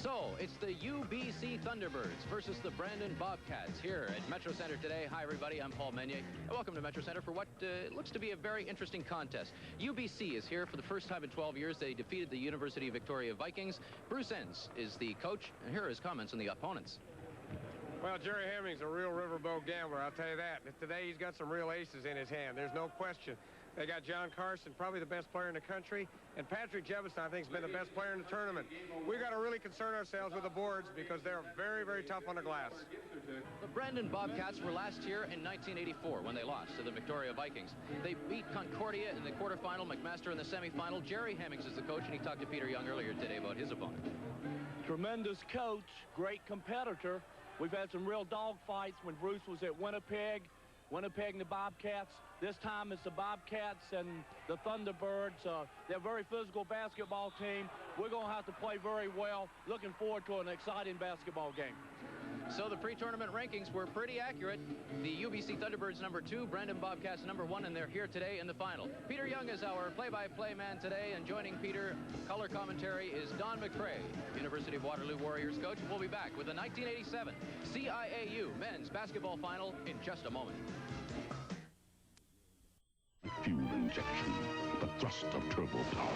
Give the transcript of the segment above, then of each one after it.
So, it's the UBC Thunderbirds versus the Brandon Bobcats here at Metro Center today. Hi, everybody. I'm Paul Meunier. And welcome to Metro Center for what looks to be a very interesting contest. UBC is here for the first time in 12 years. They defeated the University of Victoria Vikings. Bruce Enns is the coach, and here are his comments on the opponents. Well, Jerry Hemming's a real riverboat gambler, I'll tell you that. Today he's got some real aces in his hand. There's no question. They got John Carson, probably the best player in the country, and Patrick Jefferson, I think, has been the best player in the tournament. We've got to really concern ourselves with the boards because they're very, very tough on the glass. The Brandon Bobcats were last here in 1984 when they lost to the Victoria Vikings. They beat Concordia in the quarterfinal, McMaster in the semifinal. Jerry Hemmings is the coach, and he talked to Peter Young earlier today about his opponent. Tremendous coach, great competitor. We've had some real dog fights when Bruce was at Winnipeg and the Bobcats. This time it's the Bobcats and the Thunderbirds. They're a very physical basketball team. We're going to have to play very well. Looking forward to an exciting basketball game. So the pre-tournament rankings were pretty accurate. The UBC Thunderbirds #2, Brandon Bobcats #1, and they're here today in the final. Peter Young is our play-by-play man today, and joining Peter, color commentary is Don McCrae, University of Waterloo Warriors coach. We'll be back with the 1987 CIAU men's basketball final in just a moment. Fuel injection, the thrust of turbo power,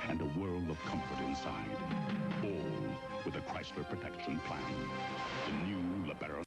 and a world of comfort inside. All with a Chrysler protection plan. The new Libero.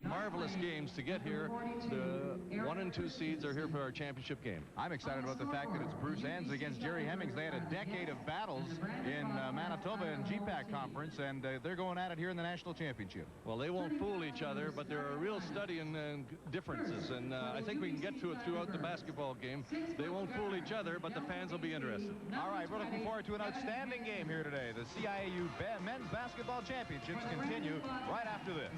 Marvelous games to get here. The 1 and 2 seeds are here for our championship game. I'm excited about the fact that it's Bruce Enns against Jerry Hemmings. They had a decade of battles in Manitoba and GPAC conference, and they're going at it here in the national championship. Well, they won't fool each other, but there are real study in differences, and I think we can get to it throughout the basketball game. They won't fool each other, but the fans will be interested. All right, we're looking forward to an outstanding game here today. The CIAU men's basketball championships continue right after this.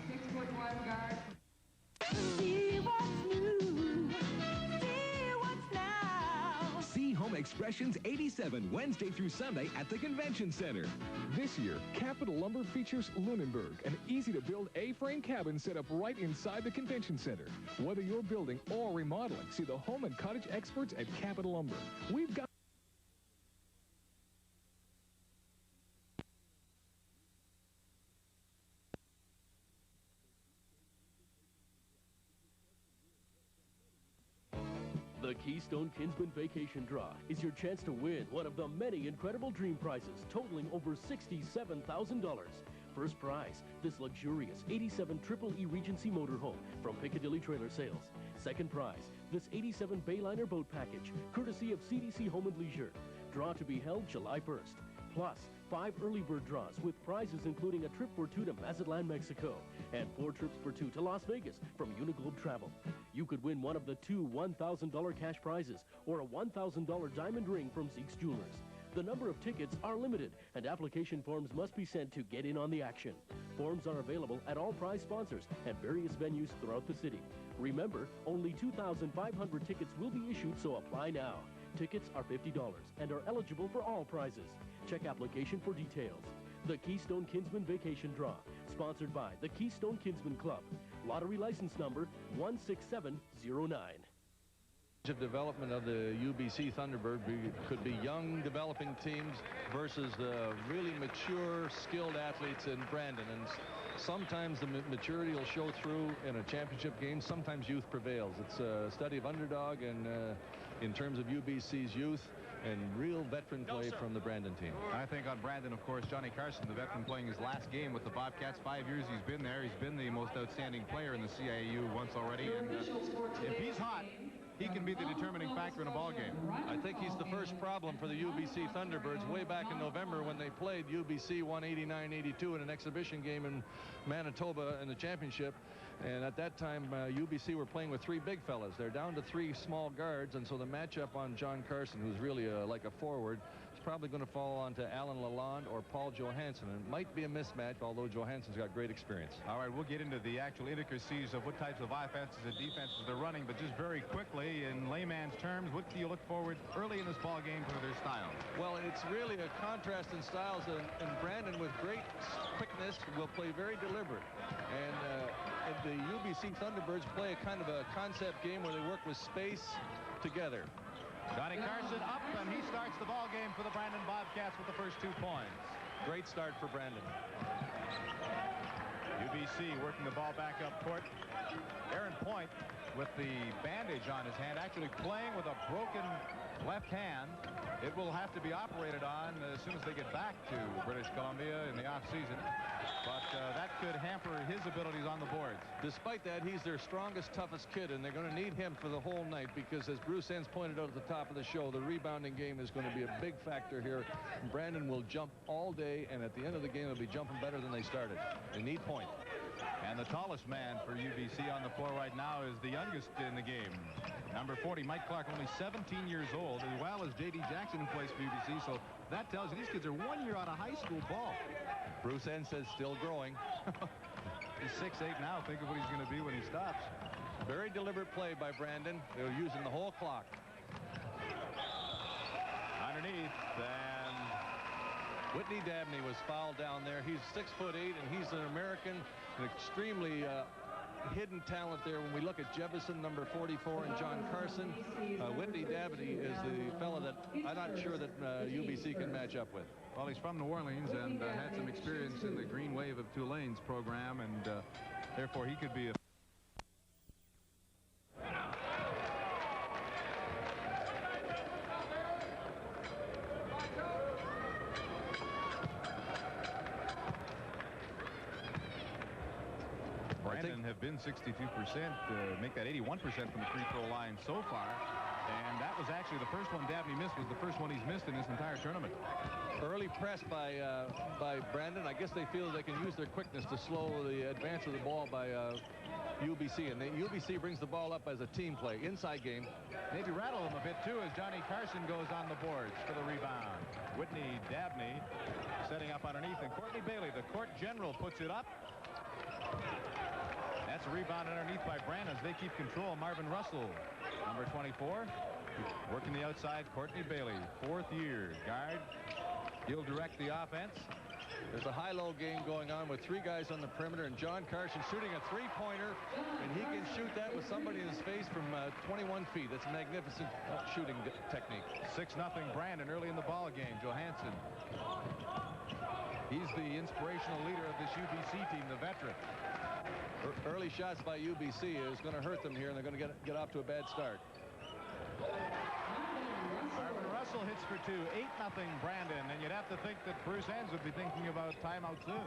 See what's new, see what's now. See Home Expressions 87 Wednesday through Sunday at the Convention Center. This year, Capital Lumber features Lunenburg, an easy-to-build A-frame cabin set up right inside the Convention Center. Whether you're building or remodeling, see the home and cottage experts at Capital Lumber. We've got The Keystone Kinsman Vacation Draw is your chance to win one of the many incredible dream prizes totaling over $67,000. First prize, this luxurious 87 Triple E Regency motorhome from Piccadilly Trailer Sales. Second prize, this 87 Bayliner boat package, courtesy of CDC Home and Leisure. Draw to be held July 1st. Plus, 5 early bird draws with prizes including a trip for 2 to Mazatlan, Mexico, and 4 trips for 2 to Las Vegas from Uniglobe Travel. You could win one of the 2 $1,000 cash prizes or a $1,000 diamond ring from Zeke's Jewelers. The number of tickets are limited, and application forms must be sent to get in on the action. Forms are available at all prize sponsors and various venues throughout the city. Remember, only 2,500 tickets will be issued, so apply now. Tickets are $50 and are eligible for all prizes. Check application for details. The Keystone Kinsman Vacation Draw, sponsored by the Keystone Kinsman Club. Lottery license number 16709. Development of the UBC Thunderbird could be young developing teams versus the really mature skilled athletes in Brandon, and sometimes the maturity will show through in a championship game. Sometimes youth prevails. It's a study of underdog, and in terms of UBC's youth and real veteran play from the Brandon team. I think on Brandon, of course, Johnny Carson, the veteran, playing his last game with the Bobcats. 5 years he's been there. He's been the most outstanding player in the CIAU once already, and if he's hot, he can be the determining factor in a ball game. I think he's the first problem for the UBC Thunderbirds. Way back in November when they played, UBC won 89-82 in an exhibition game in Manitoba in the championship. And at that time, UBC were playing with 3 big fellas. They're down to 3 small guards, and so the matchup on John Carson, who's really like a forward, is probably going to fall onto Alan Lalonde or Paul Johansson. And it might be a mismatch, although Johansson's got great experience. All right, we'll get into the actual intricacies of what types of offenses and defenses they're running, but just very quickly, in layman's terms, what do you look forward early in this ball game for their style? Well, it's really a contrast in styles, and Brandon, with great quickness, will play very deliberate. And the UBC Thunderbirds play a kind of a concept game where they work with space together. Johnny Carson up, and he starts the ball game for the Brandon Bobcats with the first 2 points. Great start for Brandon. UBC working the ball back up court. Aaron Point with the bandage on his hand, actually playing with a broken left hand. It will have to be operated on as soon as they get back to British Columbia in the off-season. But that could hamper his abilities on the boards. Despite that, he's their strongest, toughest kid, and they're going to need him for the whole night because, as Bruce Enns pointed out at the top of the show, the rebounding game is going to be a big factor here. Brandon will jump all day, and at the end of the game, they'll be jumping better than they started. They need Point. And the tallest man for UBC on the floor right now is the youngest in the game. Number 40, Mike Clark, only 17 years old, as well as J.D. Jackson, who plays for UBC. So that tells you these kids are 1 year out of high school ball. Bruce Enns says still growing. He's 6'8" now. Think of what he's going to be when he stops. Very deliberate play by Brandon. They're using the whole clock. Underneath, and Whitney Dabney was fouled down there. He's 6'8", and he's an American, an extremely hidden talent there. When we look at Jefferson, number 44, and John Carson, Whitney Dabney is the fella that I'm not sure that UBC can match up with. Well, he's from New Orleans and had some experience in the Green Wave of Tulane's program, and therefore he could be a Brandon have been 62%, make that 81% from the free throw line so far. And that was actually the first one Dabney missed, was the first one he's missed in this entire tournament. Early press by Brandon. I guess they feel they can use their quickness to slow the advance of the ball by UBC. And UBC brings the ball up as a team play. Inside game. Maybe rattle him a bit, too, as Johnny Carson goes on the boards for the rebound. Whitney Dabney setting up underneath. And Courtney Bailey, the court general, puts it up. That's a rebound underneath by Brandon as they keep control. Marvin Russell, number 24, working the outside. Courtney Bailey, 4th year guard. He'll direct the offense. There's a high-low game going on with 3 guys on the perimeter, and John Carson shooting a 3-pointer, and he can shoot that with somebody in his face from 21 feet. That's a magnificent shooting technique. 6-0 Brandon early in the ball game. Johansson. He's the inspirational leader of this UBC team, the veteran. Early shots by UBC is going to hurt them here, and they're going to get off to a bad start. Marvin Russell hits for 2. 8-0 Brandon, and you'd have to think that Bruce Enns would be thinking about timeout soon.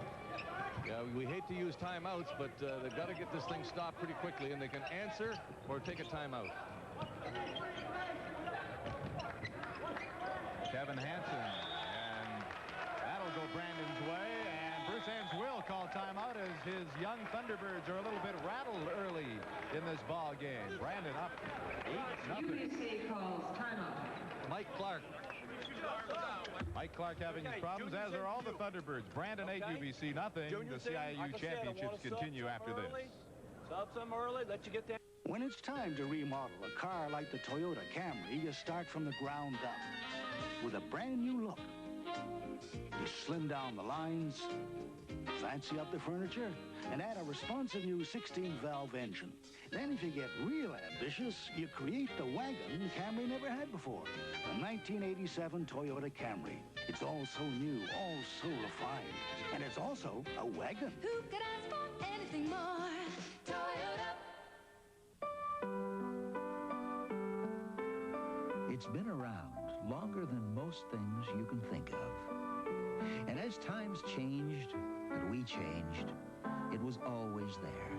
Yeah, we hate to use timeouts, but they've got to get this thing stopped pretty quickly, and they can answer or take a timeout. Kevin Hansen, and that'll go Brandon's way, and Bruce Enns will call timeout as his young Thunderbirds are a little bit rattled early in this ball game. Brandon up 8-0. UBC calls timeout. Mike Clark. Mike Clark having his problems, as are all the Thunderbirds. Brandon 8, UBC nothing. The CIAU championships continue after this. Sub some early, let you get there. When it's time to remodel a car like the Toyota Camry, you start from the ground up with a brand new look. You slim down the lines, fancy up the furniture, and add a responsive new 16-valve engine. Then if you get real ambitious, you create the wagon Camry never had before. The 1987 Toyota Camry. It's all so new, all so refined. And it's also a wagon. Who could ask for anything more? Toyota. It's been around longer than most things you can think of. And as times changed and we changed, it was always there.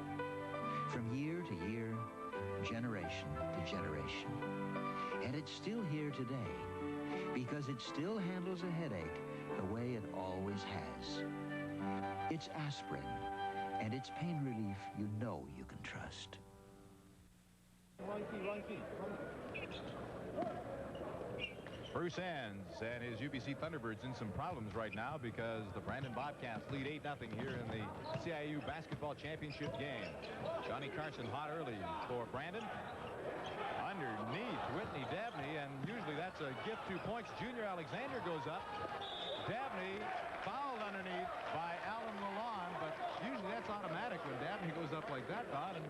From year to year, generation to generation. And it's still here today because it still handles a headache the way it always has. It's aspirin, and it's pain relief you know you can trust. Bruce Enns and his UBC Thunderbirds in some problems right now because the Brandon Bobcats lead 8-0 here in the CIAU basketball championship game. Johnny Carson hot early for Brandon. Underneath Whitney Dabney, and usually that's a gift 2 points. Junior Alexander goes up. Dabney fouled underneath by Alan Lalonde, but usually that's automatic when Dabney goes up like that, Don, and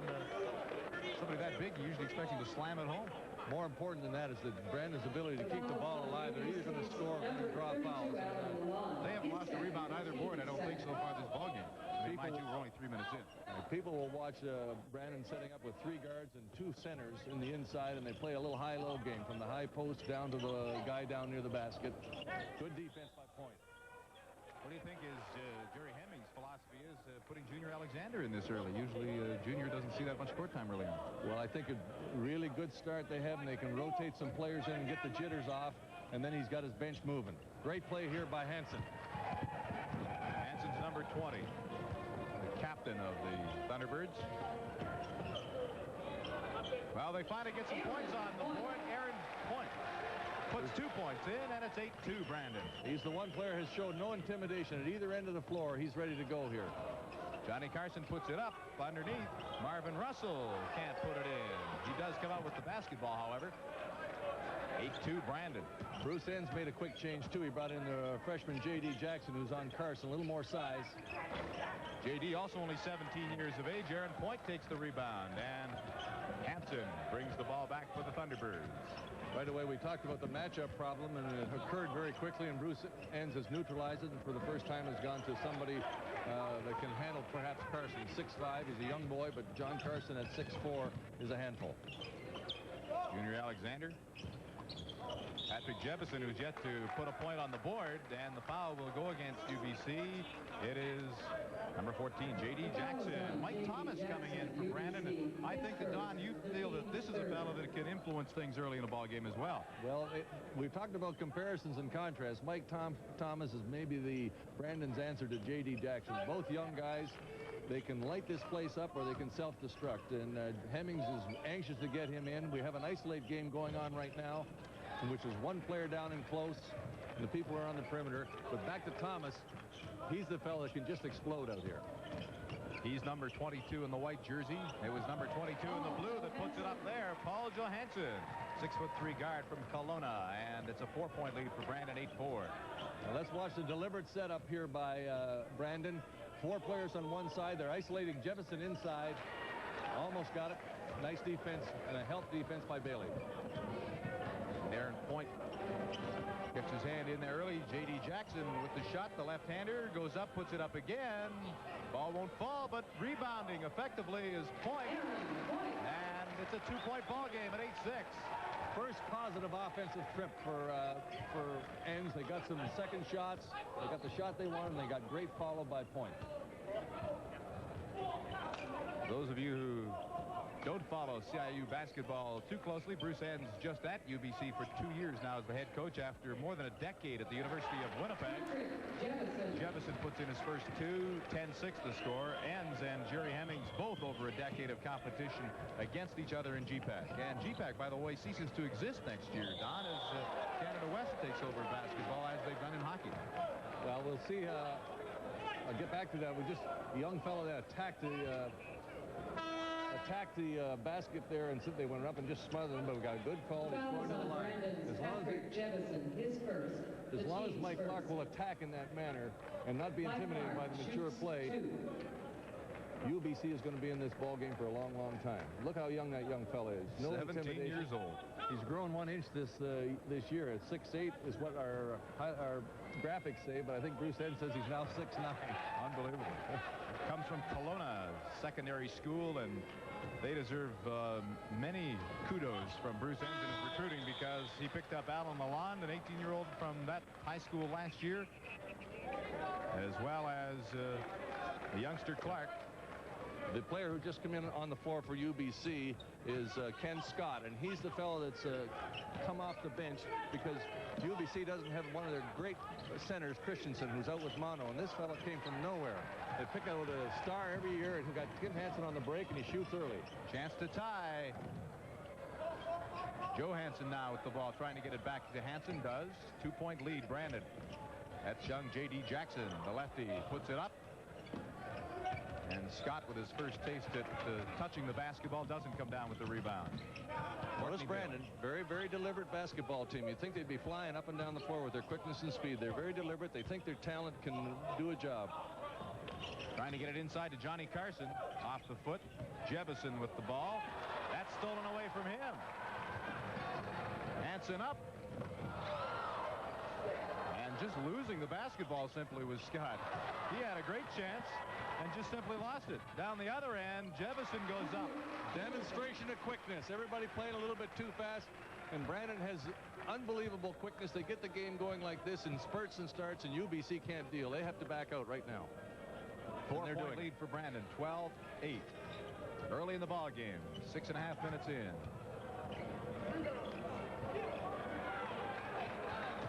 somebody that big, you usually expect him to slam it home. more important than that is that Brandon's ability to keep the ball alive. They're either going to score or going to draw fouls. They haven't lost a rebound either board, I don't think, so far this ballgame. Mind you, we're only 3 minutes in. People will watch Brandon setting up with 3 guards and 2 centers in the inside, and they play a little high-low game from the high post down to the guy down near the basket. Good defense by Point. What do you think is Jerry Hemming's philosophy is putting Junior Alexander in this early? Usually Junior doesn't see that much court time early on. Well, I think a really good start they have, and they can rotate some players in and get the jitters off, and then he's got his bench moving. Great play here by Hansen. Hansen's number 20. Captain of the Thunderbirds. Well, they finally get some points on the board. Aaron Point puts 2 points in, and it's 8-2, Brandon. He's the one player who has showed no intimidation at either end of the floor. He's ready to go here. Johnny Carson puts it up underneath. Marvin Russell can't put it in. He does come out with the basketball, however. 8-2, Brandon. Bruce Enns made a quick change, too. He brought in the freshman J.D. Jackson, who's on Carson, a little more size. J.D. also only 17 years of age. Aaron Point takes the rebound, and Hansen brings the ball back for the Thunderbirds. Right away, we talked about the matchup problem, and it occurred very quickly, and Bruce Enns has neutralized it, and for the first time has gone to somebody that can handle perhaps Carson. 6'5", he's a young boy, but John Carson at 6'4" is a handful. Junior Alexander. Patrick Jefferson, who's yet to put a point on the board, and the foul will go against UBC. It is number 14, J.D. Jackson. Mike Thomas coming in for Brandon. I think that, Don, you feel that this is a fellow that can influence things early in a ball game as well. Well, we've talked about comparisons and contrasts. Mike Thomas is maybe the Brandon's answer to J.D. Jackson. Both young guys. They can light this place up or they can self-destruct. And Hemmings is anxious to get him in. We have an isolate game going on right now, in which is one player down and close, and the people are on the perimeter. But back to Thomas, he's the fellow that can just explode out here. He's number 22 in the white jersey. It was number 22 in the blue that puts it up there. Paul Johansson, 6'3" guard from Kelowna, and it's a 4-point lead for Brandon, 8-4. Now let's watch the deliberate setup here by Brandon. 4 players on one side. They're isolating Jefferson inside. Almost got it. Nice defense and a help defense by Bailey. Aaron Point gets his hand in there early. J.D. Jackson with the shot. The left-hander goes up, puts it up again. Ball won't fall, but rebounding effectively is Point. And it's a 2-point ball game at 8-6. First positive offensive trip for Enns. They got some second shots. They got the shot they wanted, and they got great follow by Point. Those of you who don't follow CIAU basketball too closely, Bruce Enns just at UBC for 2 years now as the head coach after more than a decade at the University of Winnipeg. Jefferson puts in his first 2, 10-6 the score. Enns and Jerry Hemmings both over a decade of competition against each other in GPAC. And GPAC, by the way, ceases to exist next year, Don, as Canada West takes over basketball as they've done in hockey. Well, we'll see. I'll get back to that. A young fellow that attacked the basket there, and they went up and just smothered him, but we got a good call. He's going to the line. As long as Mike Clark will attack in that manner and not be intimidated by the mature play, UBC is going to be in this ball game for a long, long time. Look how young that young fella is. No 17 years old. He's grown 1 inch this year. At 6'8" is what our graphics say, but I think Bruce Enns says he's now 6'9". Unbelievable. Comes from Kelowna Secondary School, and they deserve many kudos from Bruce Enns in his recruiting because he picked up Alan Lalonde, an 18-year-old from that high school last year, as well as the youngster Clark. The player who just came in on the floor for UBC is Ken Scott, and he's the fellow that's come off the bench because UBC doesn't have one of their great centers, Christensen, who's out with mono, and this fellow came from nowhere. They pick out a star every year, and who got Tim Hansen on the break, and he shoots early. Chance to tie. Johansson now with the ball, trying to get it back to Hansen. Does. 2-point lead, Brandon. That's young J.D. Jackson, the lefty, puts it up. And Scott, with his first taste at touching the basketball, doesn't come down with the rebound. Well, this Brandon, very, very deliberate basketball team. You'd think they'd be flying up and down the floor with their quickness and speed. They're very deliberate. They think their talent can do a job. Trying to get it inside to Johnny Carson. Off the foot. Jefferson with the ball. That's stolen away from him. Hansen up. And just losing the basketball simply was Scott. He had a great chance and just simply lost it. Down the other end, Jefferson goes up. Demonstration of quickness. Everybody playing a little bit too fast. And Brandon has unbelievable quickness. They get the game going like this in spurts and starts, and UBC can't deal. They have to back out right now. 4-point lead for Brandon, 12-8. Early in the ball game, 6.5 minutes in.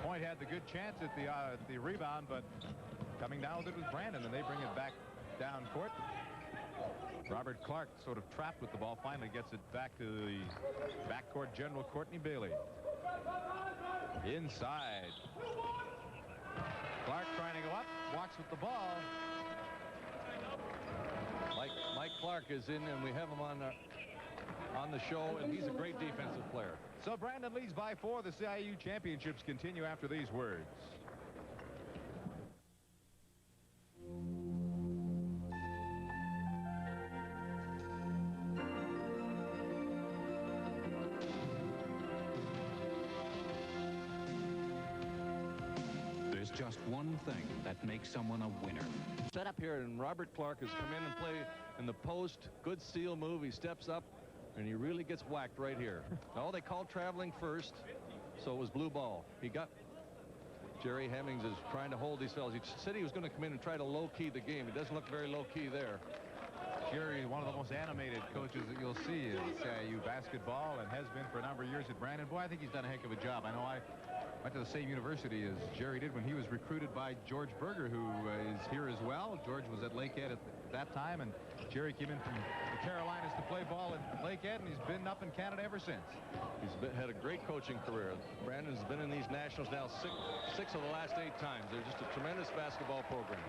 Point had the good chance at the rebound, but coming down with it was Brandon, and they bring it back down court. Robert Clark sort of trapped with the ball, finally gets it back to the backcourt general Courtney Bailey. Inside. Clark trying to go up, walks with the ball. Mike Clark is in, and we have him on the show, and he's a great defensive player. So Brandon leads by 4. The CIAU championships continue after these words. There's just one thing that makes someone a winner. Set up here, and Robert Clark has come in and play in the post. Good steal move. He steps up, and he really gets whacked right here. Oh, they called traveling first, so it was blue ball. He got... Jerry Hemmings is trying to hold these fellas. He said he was going to come in and try to low-key the game. It doesn't look very low-key there. Jerry, one of the most animated coaches that you'll see in CIAU basketball, and has been for a number of years at Brandon. Boy, I think he's done a heck of a job. I know I went to the same university as Jerry did when he was recruited by George Berger, who is here as well. George was at Lakehead at that time, and Jerry came in from the Carolinas to play ball at Lakehead, and he's been up in Canada ever since. He's had a great coaching career. Brandon's been in these nationals now six of the last 8 times. They're just a tremendous basketball program.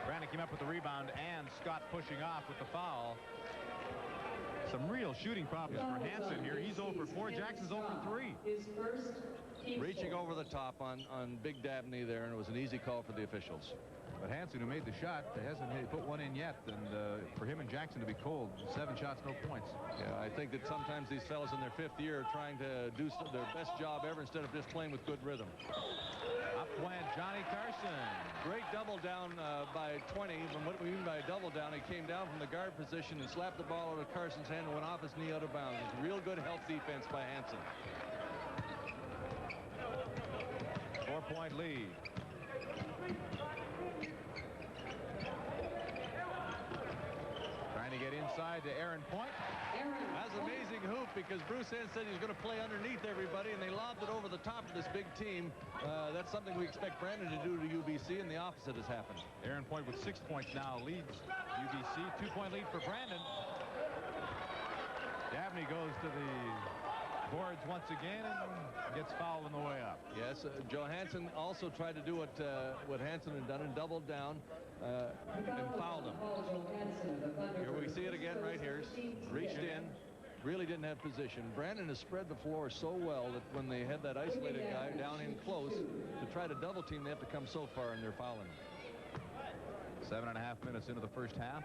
Brandon came up with the rebound, and Scott pushing off with the foul. Some real shooting problems for Hansen here. He's 0 for 4. Jackson's 0 for 3. Reaching over the top on Big Dabney there, and it was an easy call for the officials. But Hansen, who made the shot, hasn't put one in yet, and for him and Jackson to be cold, 7 shots, no points. Yeah, I think that sometimes these fellas in their 5th year are trying to do their best job ever instead of just playing with good rhythm. Up went Johnny Carson. Great double down by 20. And what we mean by a double down, he came down from the guard position and slapped the ball out of Carson's hand and went off his knee out of bounds. It was real good help defense by Hansen. 4-point lead. Trying to get inside to Aaron Point. That's an amazing hoop, because Bruce Hand said he was going to play underneath everybody, and they lobbed it over the top of this big team. That's something we expect Brandon to do to UBC, and the opposite has happened. Aaron Point with 6 points now leads UBC. 2-point lead for Brandon. Dabney goes to the boards once again and gets fouled on the way up. Yes, Joe Hansen also tried to do what Hansen had done and doubled down and fouled him. Here we see it again right here. Reached in, really didn't have position. Brandon has spread the floor so well that when they had that isolated guy down in close to try to double team, they have to come so far, and they're fouling. 7.5 minutes into the first half.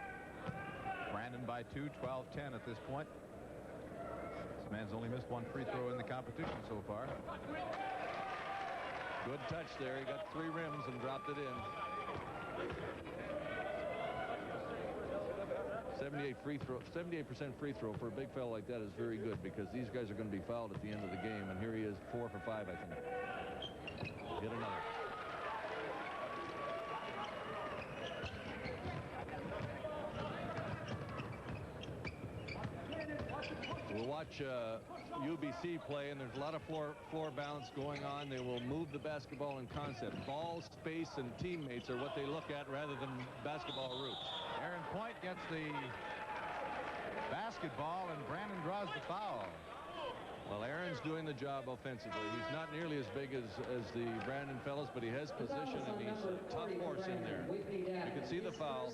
Brandon by 2, 12-10 at this point. This man's only missed 1 free throw in the competition so far. Good touch there. He got 3 rims and dropped it in. 78% free throw for a big fella like that is very good, because these guys are going to be fouled at the end of the game, and here he is 4 for 5, I think. Hit another. We'll watch UBC play, and there's a lot of floor balance going on. They will move the basketball in concept. Ball, space, and teammates are what they look at rather than basketball routes. Aaron Point gets the basketball, and Brandon draws the foul. Well, Aaron's doing the job offensively. He's not nearly as big as the Brandon fellas, but he has position, and he's a tough horse in there. You can see the foul.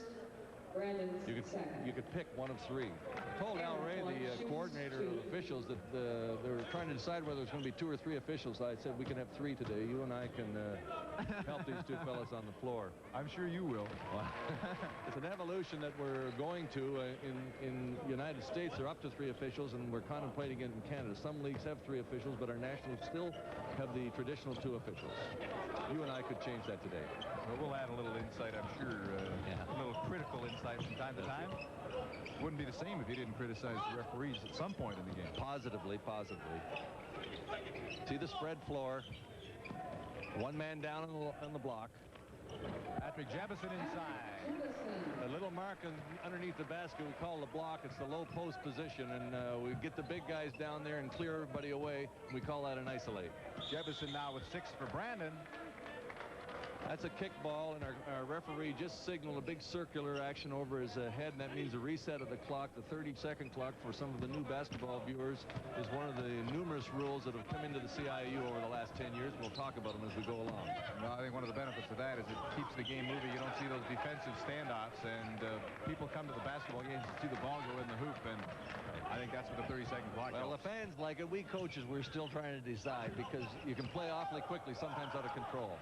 You could pick one of three. I told Al Ray, the coordinator of officials, that they were trying to decide whether there's going to be 2 or 3 officials. I said we can have 3 today. You and I can help these 2 fellas on the floor. I'm sure you will. It's an evolution that we're going to. In the United States, they're up to 3 officials, and we're contemplating it in Canada. Some leagues have 3 officials, but our nationals still have the traditional 2 officials. You and I could change that today. Well, we'll add a little insight, I'm sure. A little critical insight from time to time. Wouldn't be the same if you didn't criticize the referees at some point in the game. Positively. See the spread floor. 1 man down on the block. Patrick Jebison inside. A little mark underneath the basket we call the block. It's the low post position, and we get the big guys down there and clear everybody away. We call that an isolate. Jebison now with 6 for Brandon. That's a kick ball, and our referee just signaled a big circular action over his head, and that means a reset of the clock. The 30-second clock for some of the new basketball viewers is one of the numerous rules that have come into the CIAU over the last 10 years. We'll talk about them as we go along. Well, I think one of the benefits of that is it keeps the game moving. You don't see those defensive standoffs, and people come to the basketball games to see the ball go in the hoop, and I think that's what the 30-second clock Well, helps. the fans like it. We coaches, we're still trying to decide, because you can play awfully quickly, sometimes out of control.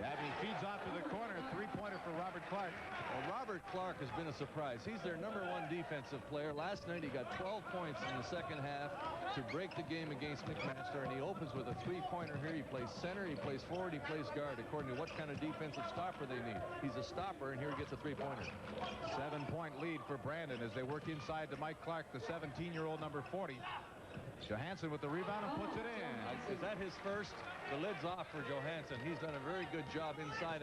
Dabney feeds off to the corner. 3-pointer for Robert Clark. Well, Robert Clark has been a surprise. He's their #1 defensive player. Last night he got 12 points in the second half to break the game against McMaster, and he opens with a 3-pointer here. He plays center, he plays forward, he plays guard, according to what kind of defensive stopper they need. He's a stopper, and here he gets a 3-pointer. 7-point lead for Brandon as they work inside to Mike Clark, the 17-year-old number 40. Johansson with the rebound and puts it in. Is that his first? The lid's off for Johansson. He's done a very good job inside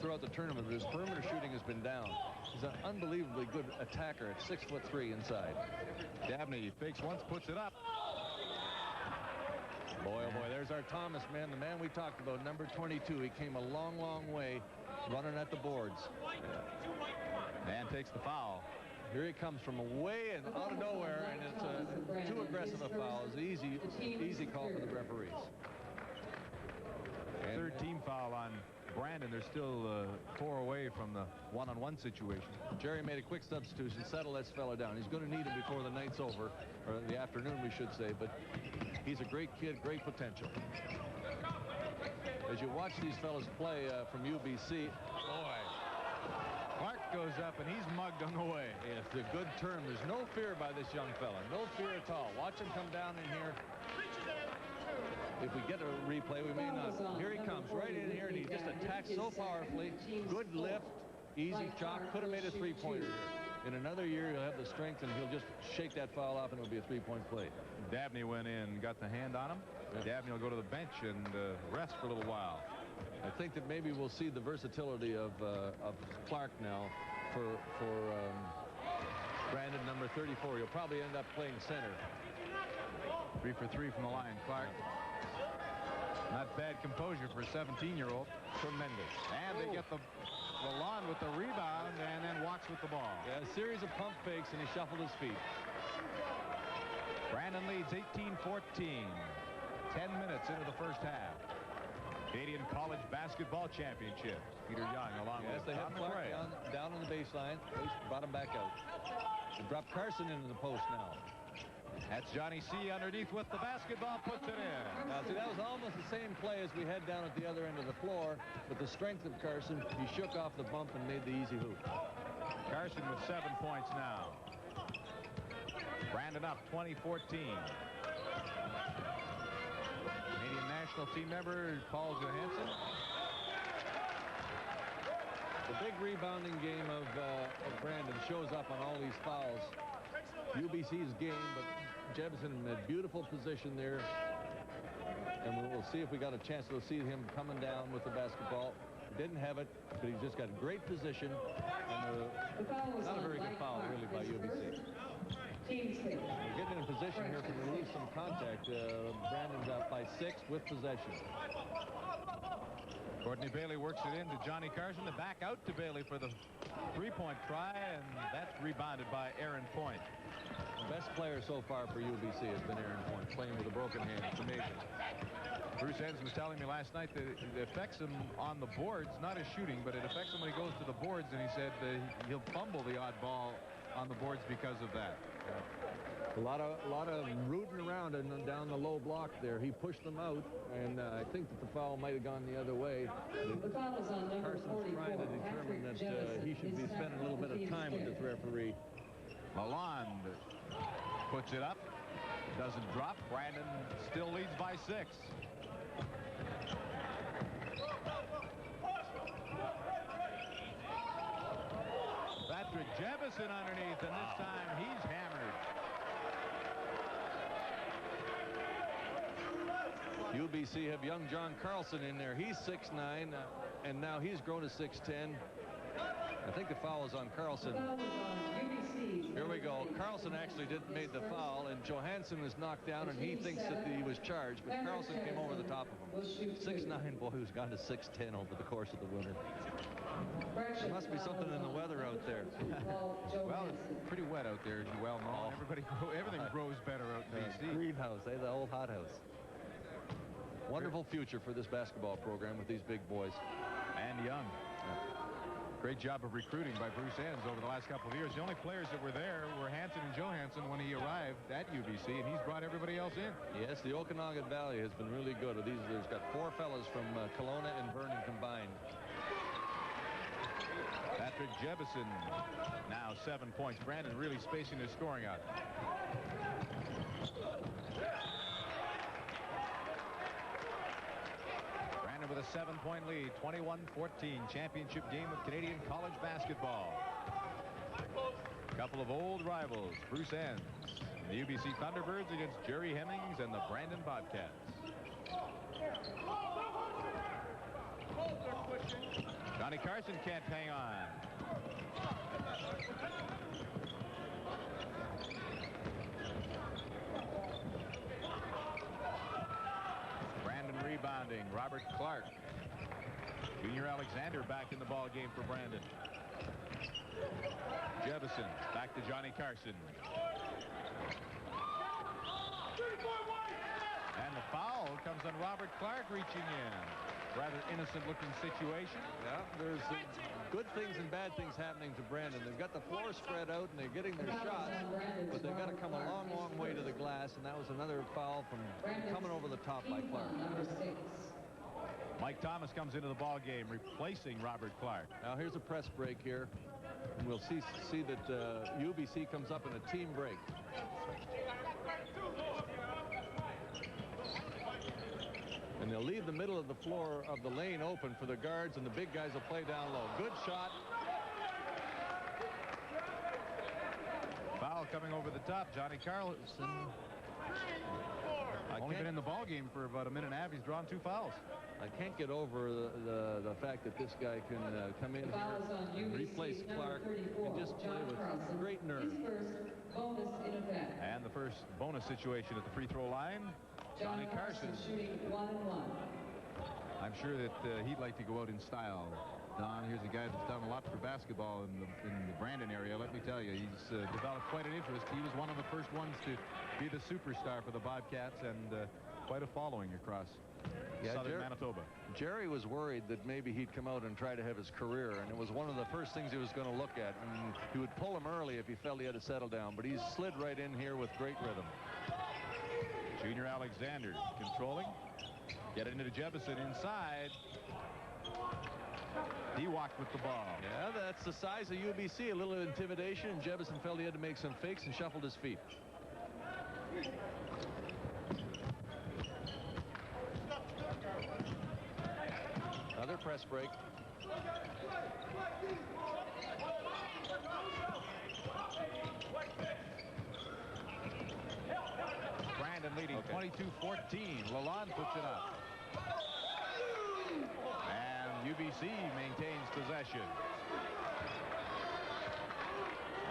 throughout the tournament, but his perimeter shooting has been down. He's an unbelievably good attacker at 6'3" inside. Dabney fakes once, puts it up. Boy, oh boy, there's our Thomas man, the man we talked about, number 22. He came a long, long way running at the boards. And takes the foul. Here he comes from away and out of nowhere, and it's too aggressive a foul. It's an easy call for the referees. And third team foul on Brandon. They're still 4 away from the one-on-one situation. Jerry made a quick substitution, settle this fella down. He's going to need him before the night's over, or the afternoon, we should say, but he's a great kid, great potential. As you watch these fellas play from UBC, boy, Clark goes up, and he's mugged on the way. It's a good term. There's no fear by this young fella. No fear at all. Watch him come down in here. If we get a replay, we may not. Here he comes right in here, and he just attacks so powerfully. Good lift, easy chop. Could have made a 3-pointer here. In another year, he'll have the strength, and he'll just shake that foul off, and it'll be a 3-point play. Dabney went in, got the hand on him. Yeah. Dabney will go to the bench and rest for a little while. I think that maybe we'll see the versatility of Clark now for Brandon, number 34. He'll probably end up playing center. 3 for 3 from the line. Clark. Not bad composure for a 17-year-old. Tremendous. And they get the lawn with the rebound and then walks with the ball. Yeah, a series of pump fakes, and he shuffled his feet. Brandon leads 18-14. 10 minutes into the first half. Canadian College Basketball Championship. Peter Young along with they Tom have Clark McRae. down on the baseline. They brought him back out. They dropped Carson into the post now. That's Johnny C. underneath with the basketball, puts it in. Now, see, that was almost the same play as we had down at the other end of the floor, but the strength of Carson, he shook off the bump and made the easy hoop. Carson with 7 points now. Brandon up 20-14. Canadian national team member Paul Johansson. The big rebounding game of Brandon shows up on all these fouls. UBC's game, but Jebison in a beautiful position there. And we'll see if we got a chance to see him coming down with the basketball. Didn't have it, but he's just got great position. And not a very good foul, really, by UBC. We're getting in a position here to relieve some contact. Brandon's up by 6 with possession. Courtney Bailey works it in to Johnny Carson. The back out to Bailey for the three-point try, and that's rebounded by Aaron Point. The best player so far for UBC has been Aaron Point, playing with a broken hand. It's amazing. Bruce Enns was telling me last night that it affects him on the boards, not his shooting, but it affects him when he goes to the boards, and he said he'll fumble the odd ball on the boards because of that. A lot of rooting around and down the low block there. He pushed them out, and I think that the foul might have gone the other way. The foul is on number 44. Carson's trying to determine that he should be spending a little bit of time with this referee. Lalonde puts it up, doesn't drop. Brandon still leads by 6. Patrick Jefferson underneath, and this time he's hammered. UBC have young John Carlson in there. He's 6'9", and now he's grown to 6'10". I think the foul is on Carlson. Here we go. Carlson actually made the foul, and Johansson was knocked down, and he thinks that he was charged, but Carlson came over the top of him. 6'9", boy, who's gone to 6'10" over the course of the winter. There must be something in the weather out there. Well, it's pretty wet out there, as you well know. Everything grows better out in BC. Greenhouse, the old hothouse. Wonderful future for this basketball program with these big boys. And young. Great job of recruiting by Bruce Enns over the last couple of years. The only players that were there were Hanson and Johansson when he arrived at UBC, and he's brought everybody else in. Yes, the Okanagan Valley has been really good. There's got 4 fellas from Kelowna and Vernon combined. Patrick Jefferson now 7 points. Brandon really spacing his scoring out. Brandon with a 7-point lead, 21-14 championship game of Canadian college basketball. A couple of old rivals, Bruce Enns, the UBC Thunderbirds against Jerry Hemmings and the Brandon Bobcats. Johnny Carson can't hang on. Brandon rebounding. Robert Clark. Junior Alexander back in the ball game for Brandon. Jefferson back to Johnny Carson. And the foul comes on Robert Clark reaching in. Rather innocent-looking situation. Yeah, there's good things and bad things happening to Brandon. They've got the floor spread out, and they're getting their shots, but they've got to come a long, long way to the glass, and that was another foul from coming over the top by Clark. Mike Thomas comes into the ball game, replacing Robert Clark. Now here's a press break here, and we'll see that UBC comes up in a team break. And they'll leave the middle of the floor of the lane open for the guards, and the big guys will play down low. Good shot. Foul coming over the top. Johnny Carlson. Only been in the ball game for about a minute and a half. He's drawn 2 fouls. I can't get over the fact that this guy can come in here and replace Clark and just play with great nerve. And the first bonus situation at the free throw line. Johnny Carson shooting 1-1. I'm sure that he'd like to go out in style. Don, here's a guy that's done a lot for basketball in the Brandon area. Let me tell you, he's developed quite an interest. He was one of the first ones to be the superstar for the Bobcats, and quite a following across southern Manitoba. Jerry was worried that maybe he'd come out and try to have his career, and it was one of the first things he was going to look at. And he would pull him early if he felt he had to settle down, but he's slid right in here with great rhythm. Junior Alexander controlling. Get it into Jefferson inside. He walked with the ball. Yeah, that's the size of UBC. A little intimidation, and Jefferson felt he had to make some fakes and shuffled his feet. Another press break. Brandon leading 22-14. Lalonde puts it up. And UBC maintains possession.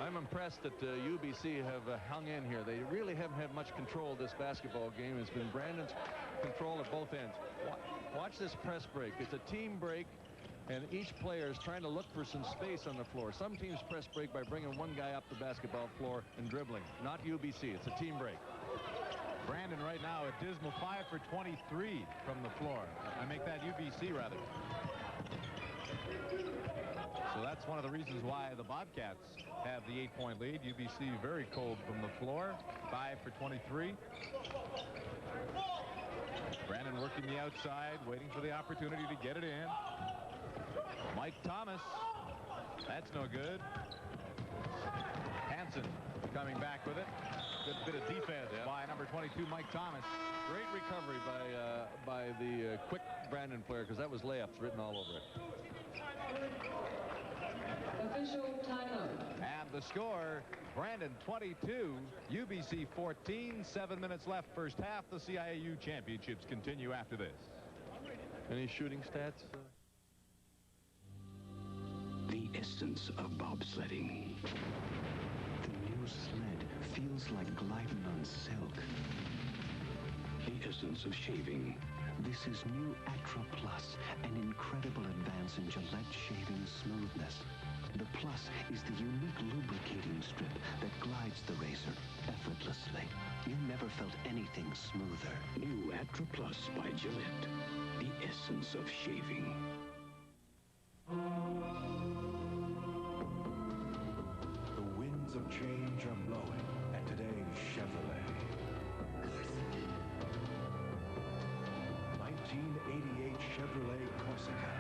I'm I'm impressed that UBC have hung in here. They really haven't had much control of this basketball game. It's been Brandon's control at both ends. Watch this press break. It's a team break, and each player is trying to look for some space on the floor. Some teams press break by bringing one guy up the basketball floor and dribbling. Not UBC. It's a team break. Brandon right now a dismal 5 for 23 from the floor. I make that UBC rather. So that's one of the reasons why the Bobcats have the 8-point lead. UBC very cold from the floor. 5 for 23. Brandon working the outside, waiting for the opportunity to get it in. Mike Thomas. That's no good. Hansen coming back with it. Good bit of defense by number 22, Mike Thomas. Great recovery by the quick Brandon player, because that was layups written all over it. Official timeout. And the score, Brandon 22, UBC 14. 7 minutes left first half. The CIAU championships continue after this. Any shooting stats? The essence of bobsledding. The new sled feels like gliding on silk. The essence of shaving. This is new Atra Plus, an incredible advance in Gillette shaving smoothness. The Plus is the unique lubricating strip that glides the razor effortlessly. You never felt anything smoother. New Atra Plus by Gillette. The essence of shaving. The winds of change are blowing at today's Chevrolet. 1988 Chevrolet Corsica.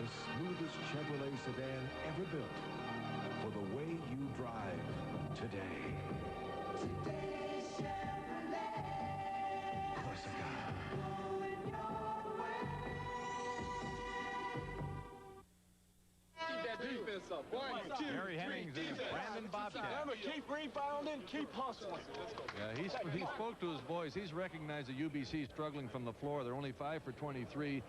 The smoothest Chevrolet sedan ever built for the way you drive today. Today's Chevrolet Corsica. Keep that defense up. 1, 2, Gary Hemmings and Brandon Bobcat. Remember, keep rebounding, keep hustling. Yeah, he spoke to his boys. He's recognized that UBC is struggling from the floor. They're only 5 for 23.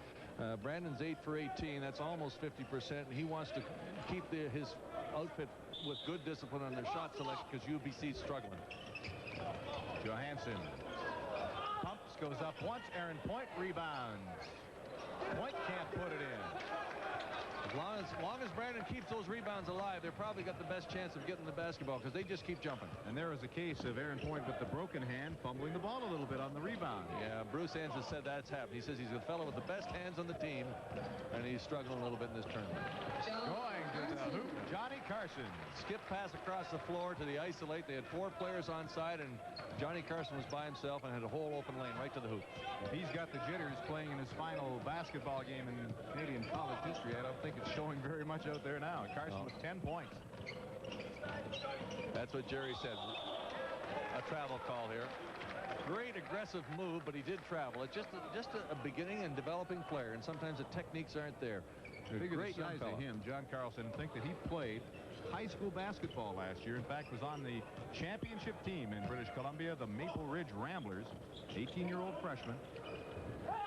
Brandon's 8 for 18. That's almost 50%. And he wants to keep his outfit with good discipline on their shot selection because UBC's struggling. Johansson pumps, goes up once. Aaron Point rebounds. Point can't put it in. As long as Brandon keeps those rebounds alive, they're probably got the best chance of getting the basketball because they just keep jumping. And there was a case of Aaron Point with the broken hand, fumbling the ball a little bit on the rebound. Yeah, Bruce Hands has said that's happened. He says he's a fellow with the best hands on the team, and he's struggling a little bit in this tournament. Going to the hoop, Johnny Carson. Skip pass across the floor to the isolate. They had 4 players on side, and Johnny Carson was by himself and had a whole open lane right to the hoop. He's got the jitters playing in his final basketball game in Canadian college history. I don't think it's showing very much out there now. Carson with 10 points. That's what Jerry said. A travel call here. Great aggressive move, but he did travel. It's just a beginning and developing player, and sometimes the techniques aren't there. Figure the size of him, John Carlson, and think that he played high school basketball last year. In fact, was on the championship team in British Columbia, the Maple Ridge Ramblers, 18-year-old freshman.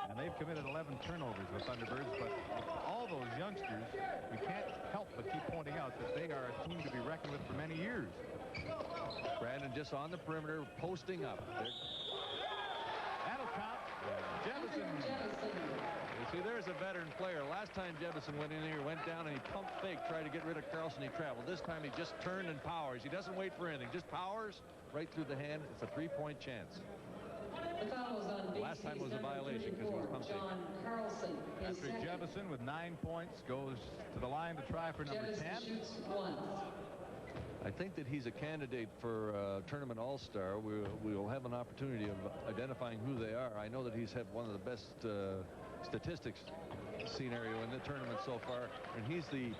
And they've committed 11 turnovers with Thunderbirds, but with all those youngsters, we can't help but keep pointing out that they are a team to be reckoned with for many years. Brandon just on the perimeter, posting up. That'll count. Jefferson. You see, there's a veteran player. Last time Jefferson went in here, went down, and he pumped fake, tried to get rid of Carlson. He traveled. This time he just turned and powers. He doesn't wait for anything. Just powers right through the hand. It's a 3-point chance. Last time was a violation because he was pumped fake. Patrick Jefferson with 9 points goes to the line to try for number 10. I think that he's a candidate for Tournament All-Star. We will have an opportunity of identifying who they are. I know that he's had one of the best statistics scenario in the tournament so far, and he's the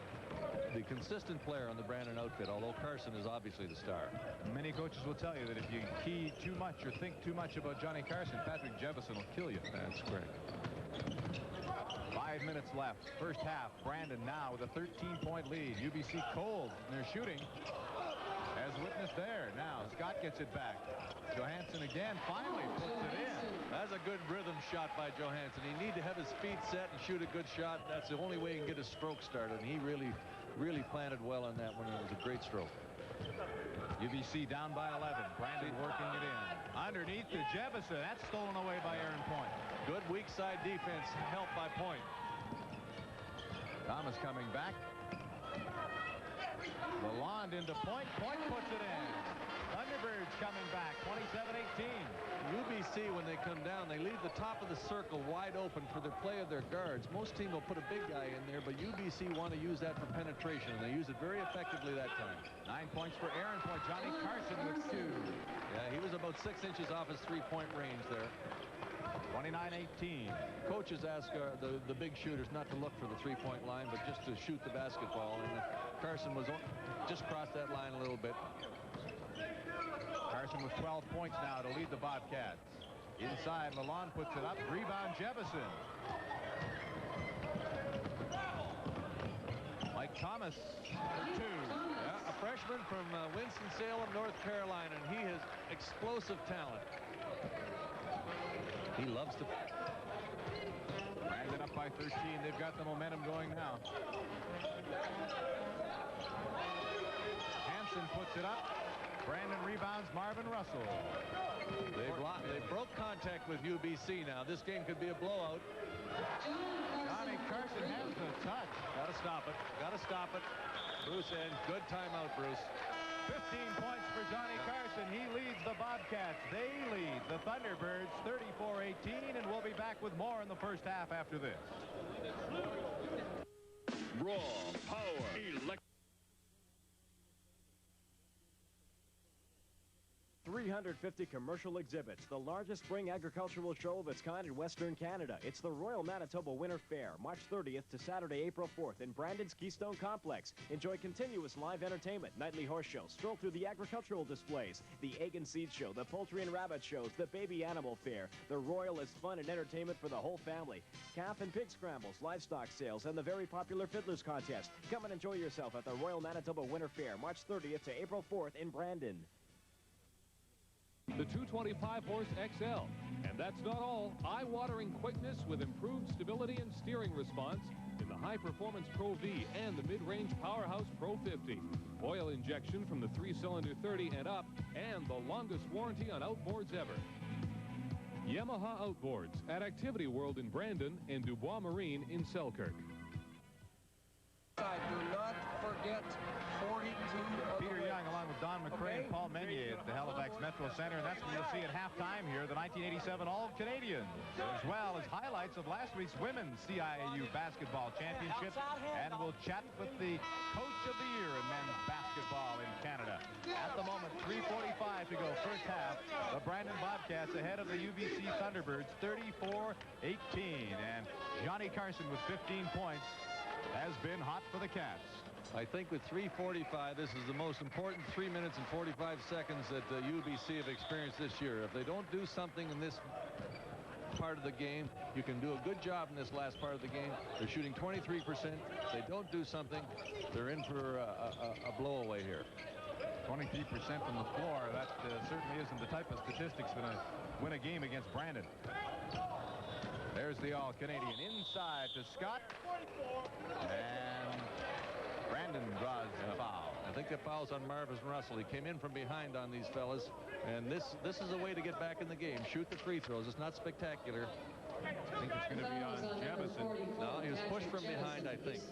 consistent player on the Brandon outfit, although Carson is obviously the star. Many coaches will tell you that if you key too much or think too much about Johnny Carson, Patrick Jefferson will kill you. That's correct. 5 minutes left. First half. Brandon now with a 13-point lead. UBC cold in their shooting. As witnessed there. Now Scott gets it back. Johansson again finally puts it in. That's a good rhythm shot by Johansson. He need to have his feet set and shoot a good shot. That's the only way he can get his stroke started. And he really planted well on that one. It was a great stroke. UBC down by 11. Brandon working it in. Underneath to Jefferson. That's stolen away by Aaron Point. Good weak side defense, helped by Point. Thomas coming back. Lalonde into Point. Point puts it in. Thunderbirds coming back. 27-18. UBC, when they come down, they leave the top of the circle wide open for the play of their guards. Most teams will put a big guy in there, but UBC want to use that for penetration, and they use it very effectively that time. 9 points for Aaron Point. Johnny Carson with 2. Yeah, he was about 6 inches off his three-point range there. 29-18. Coaches ask the big shooters not to look for the three-point line, but just to shoot the basketball, and Carson was just crossed that line a little bit. Carson with 12 points now to lead the Bobcats. Inside, Lalonde puts it up. Rebound, Jefferson. Mike Thomas for 2. Yeah, a freshman from Winston-Salem, North Carolina, and he has explosive talent. He loves to... Brandon up by 13. They've got the momentum going now. Hansen puts it up. Brandon rebounds. Marvin Russell. They broke contact with UBC now. This game could be a blowout. Johnny Carson has the touch. Got to stop it. Got to stop it. Bruce in. Good timeout, Bruce. 15 points for Johnny Carson. He leads the Bobcats. They lead the Thunderbirds 34-18, and we'll be back with more in the first half after this. Raw power. Electric. 350 commercial exhibits, the largest spring agricultural show of its kind in Western Canada. It's the Royal Manitoba Winter Fair, March 30th to Saturday, April 4th in Brandon's Keystone Complex. Enjoy continuous live entertainment, nightly horse show, stroll through the agricultural displays, the egg and seed show, the poultry and rabbit shows, the baby animal fair. The Royal is fun and entertainment for the whole family. Calf and pig scrambles, livestock sales, and the very popular Fiddlers Contest. Come and enjoy yourself at the Royal Manitoba Winter Fair, March 30th to April 4th in Brandon. The 225-horse XL. And that's not all. Eye-watering quickness with improved stability and steering response in the high-performance Pro V and the mid-range powerhouse Pro 50. Oil injection from the 3-cylinder 30 and up, and the longest warranty on outboards ever. Yamaha Outboards at Activity World in Brandon and Dubois Marine in Selkirk. Do not forget 42. Peter Young along with Don McCray and Paul Meunier at the Halifax Metro Center, and that's what you'll see at halftime here, the 1987 All-Canadians, as well as highlights of last week's Women's CIAU Basketball Championship, and we'll chat with the Coach of the Year in men's basketball in Canada. At the moment, 3:45 to go, first half. The Brandon Bobcats ahead of the UBC Thunderbirds, 34-18, and Johnny Carson with 15 points has been hot for the Cats. I think with 3:45, this is the most important 3 minutes and 45 seconds that UBC have experienced this year. If they don't do something in this part of the game, you can do a good job in this last part of the game. They're shooting 23%. If they don't do something, they're in for a blowaway here. 23% from the floor. That certainly isn't the type of statistics going to win a game against Brandon. There's the All-Canadian inside to Scott. And Brandon draws the foul. I think the foul's on Marvin Russell. He came in from behind on these fellas. And this is a way to get back in the game. Shoot the free throws. It's not spectacular. I think it's going to be on Jebison. No, he was pushed from behind, I think.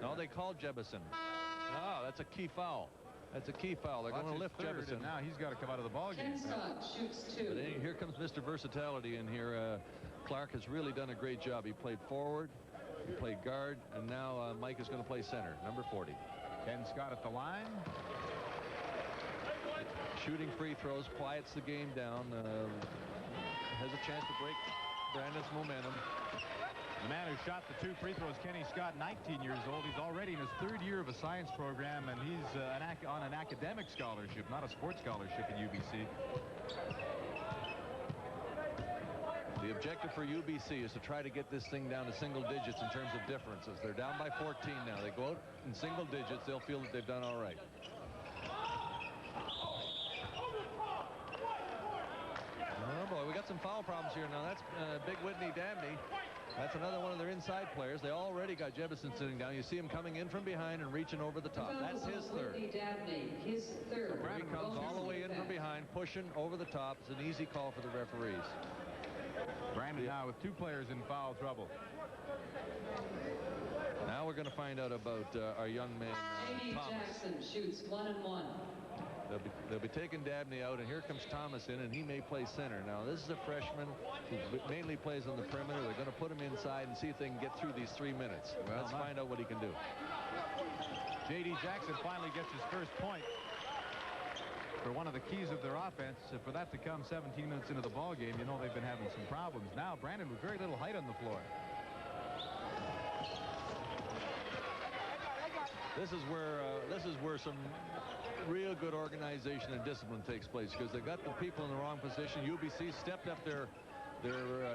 No, they called Jebison. Oh, that's a key foul. That's a key foul. They're going to lift Jebison. Now he's got to come out of the ballgame. But here comes Mr. Versatility in here. Clark has really done a great job. He played forward, he played guard, and now Mike is going to play center, number 40. Ken Scott at the line. Shooting free throws, quiets the game down, has a chance to break Brandon's momentum. The man who shot the 2 free throws, Kenny Scott, 19 years old. He's already in his 3rd year of a science program, and he's on an academic scholarship, not a sports scholarship at UBC. The objective for UBC is to try to get this thing down to single digits in terms of differences. They're down by 14 now. They go out in single digits. They'll feel that they've done all right. Oh, boy, we got some foul problems here now. That's Big Whitney Dabney. That's another one of their inside players. They already got Jebison sitting down. You see him coming in from behind and reaching over the top. That's his third. His third. So Brandon comes all the way in from behind, pushing over the top. It's an easy call for the referees. Brandon now with 2 players in foul trouble. Now we're going to find out about our young man, Thomas. Jackson shoots 1 and 1. They'll be taking Dabney out, and here comes Thomas in, and he may play center. Now, this is a freshman who mainly plays on the perimeter. They're going to put him inside and see if they can get through these 3 minutes. Well, let's find out what he can do. J.D. Jackson finally gets his first point for one of the keys of their offense. For that to come 17 minutes into the ball game, you know they've been having some problems. Now, Brandon with very little height on the floor. This is where some real good organization and discipline takes place, because they got the people in the wrong position. UBC stepped up their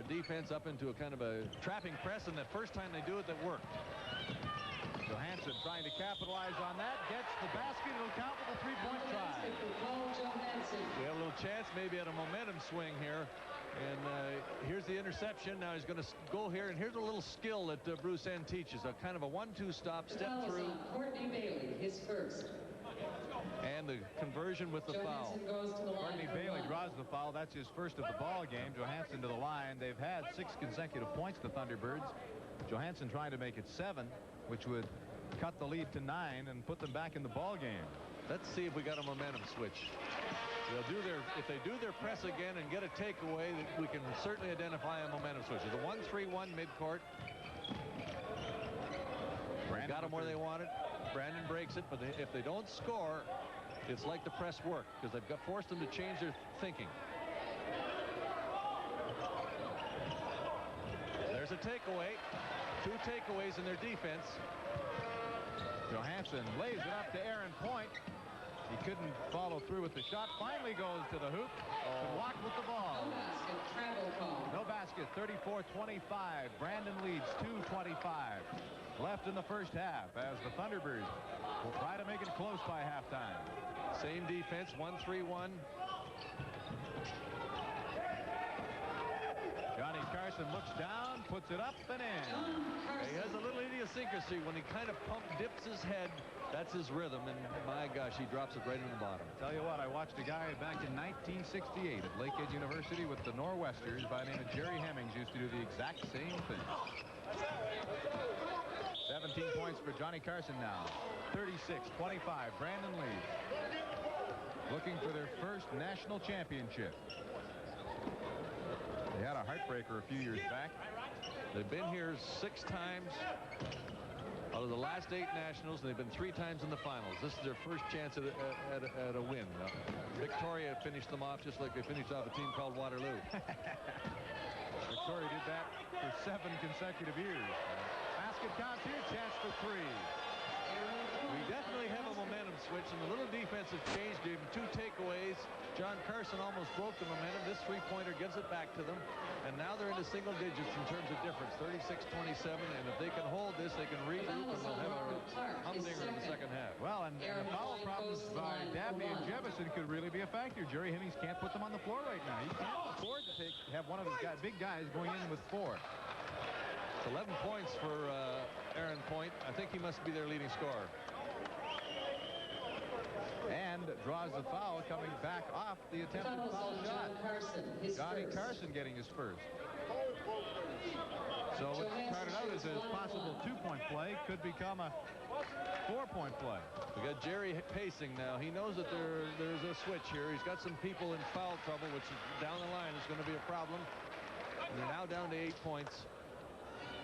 defense up into a kind of a trapping press, and the first time they do it, that worked. Johansson trying to capitalize on that, gets the basket. It'll count with a 3-point try. We have a little chance maybe at a momentum swing here. And here's the interception. Now he's going to go here, and here's a little skill that Bruce N teaches, a kind of a 1-2 stop, step through. Courtney Bailey, his first. And the conversion with the foul. Courtney Bailey draws the foul. That's his first of the ball game. Johansson to the line. They've had 6 consecutive points, the Thunderbirds. Johansson trying to make it 7, which would cut the lead to 9 and put them back in the ball game. Let's see if we got a momentum switch. If they do their press again and get a takeaway, we can certainly identify a momentum switch. The 1-3-1 midcourt. Got them where they wanted. Brandon breaks it, but if they don't score, it's like the press work, because they've forced them to change their thinking. There's a takeaway. 2 takeaways in their defense. Johansson lays it up to Aaron Point. He couldn't follow through with the shot. Finally goes to the hoop. Walked with the ball. No basket, travel call. No basket, 34-25. Brandon leads 2:25 left in the first half as the Thunderbirds will try to make it close by halftime. Same defense, 1-3-1. Johnny Carson looks down, puts it up and in. He has a little idiosyncrasy when he kind of dips his head. That's his rhythm, and my gosh, he drops it right in the bottom. Tell you what, I watched a guy back in 1968 at Lakehead University with the Nor'Westers by the name of Jerry Hemmings, used to do the exact same thing. 17 points for Johnny Carson now. 36-25, Brandon leads. Looking for their first national championship. They had a heartbreaker a few years back. They've been here 6 times out of the last 8 nationals, and they've been 3 times in the finals. This is their first chance at a win. Victoria finished them off just like they finished off a team called Waterloo. Victoria did that for 7 consecutive years. Basket counts here, chance for 3. We definitely have a momentum switch, and the little defensive change gave them 2 takeaways. John Carson almost broke the momentum. This 3-pointer gives it back to them, and now they're into single digits in terms of difference, 36-27, and if they can hold this, they can regroup, and they'll have a humdinger in the second half. Well, and the foul problems by Dabney and Jebison could really be a factor. Jerry Hemmings can't put them on the floor right now. He can't afford to have one of his big guys going in with 4. It's 11 points for Aaron Point. I think he must be their leading scorer. And draws the foul coming back off the attempted foul shot. Johnny Carson getting his first. So what started out as a possible 2-point play could become a 4-point play. We got Jerry pacing now. He knows that there's a switch here. He's got some people in foul trouble, which is down the line is going to be a problem. And they're now down to 8 points.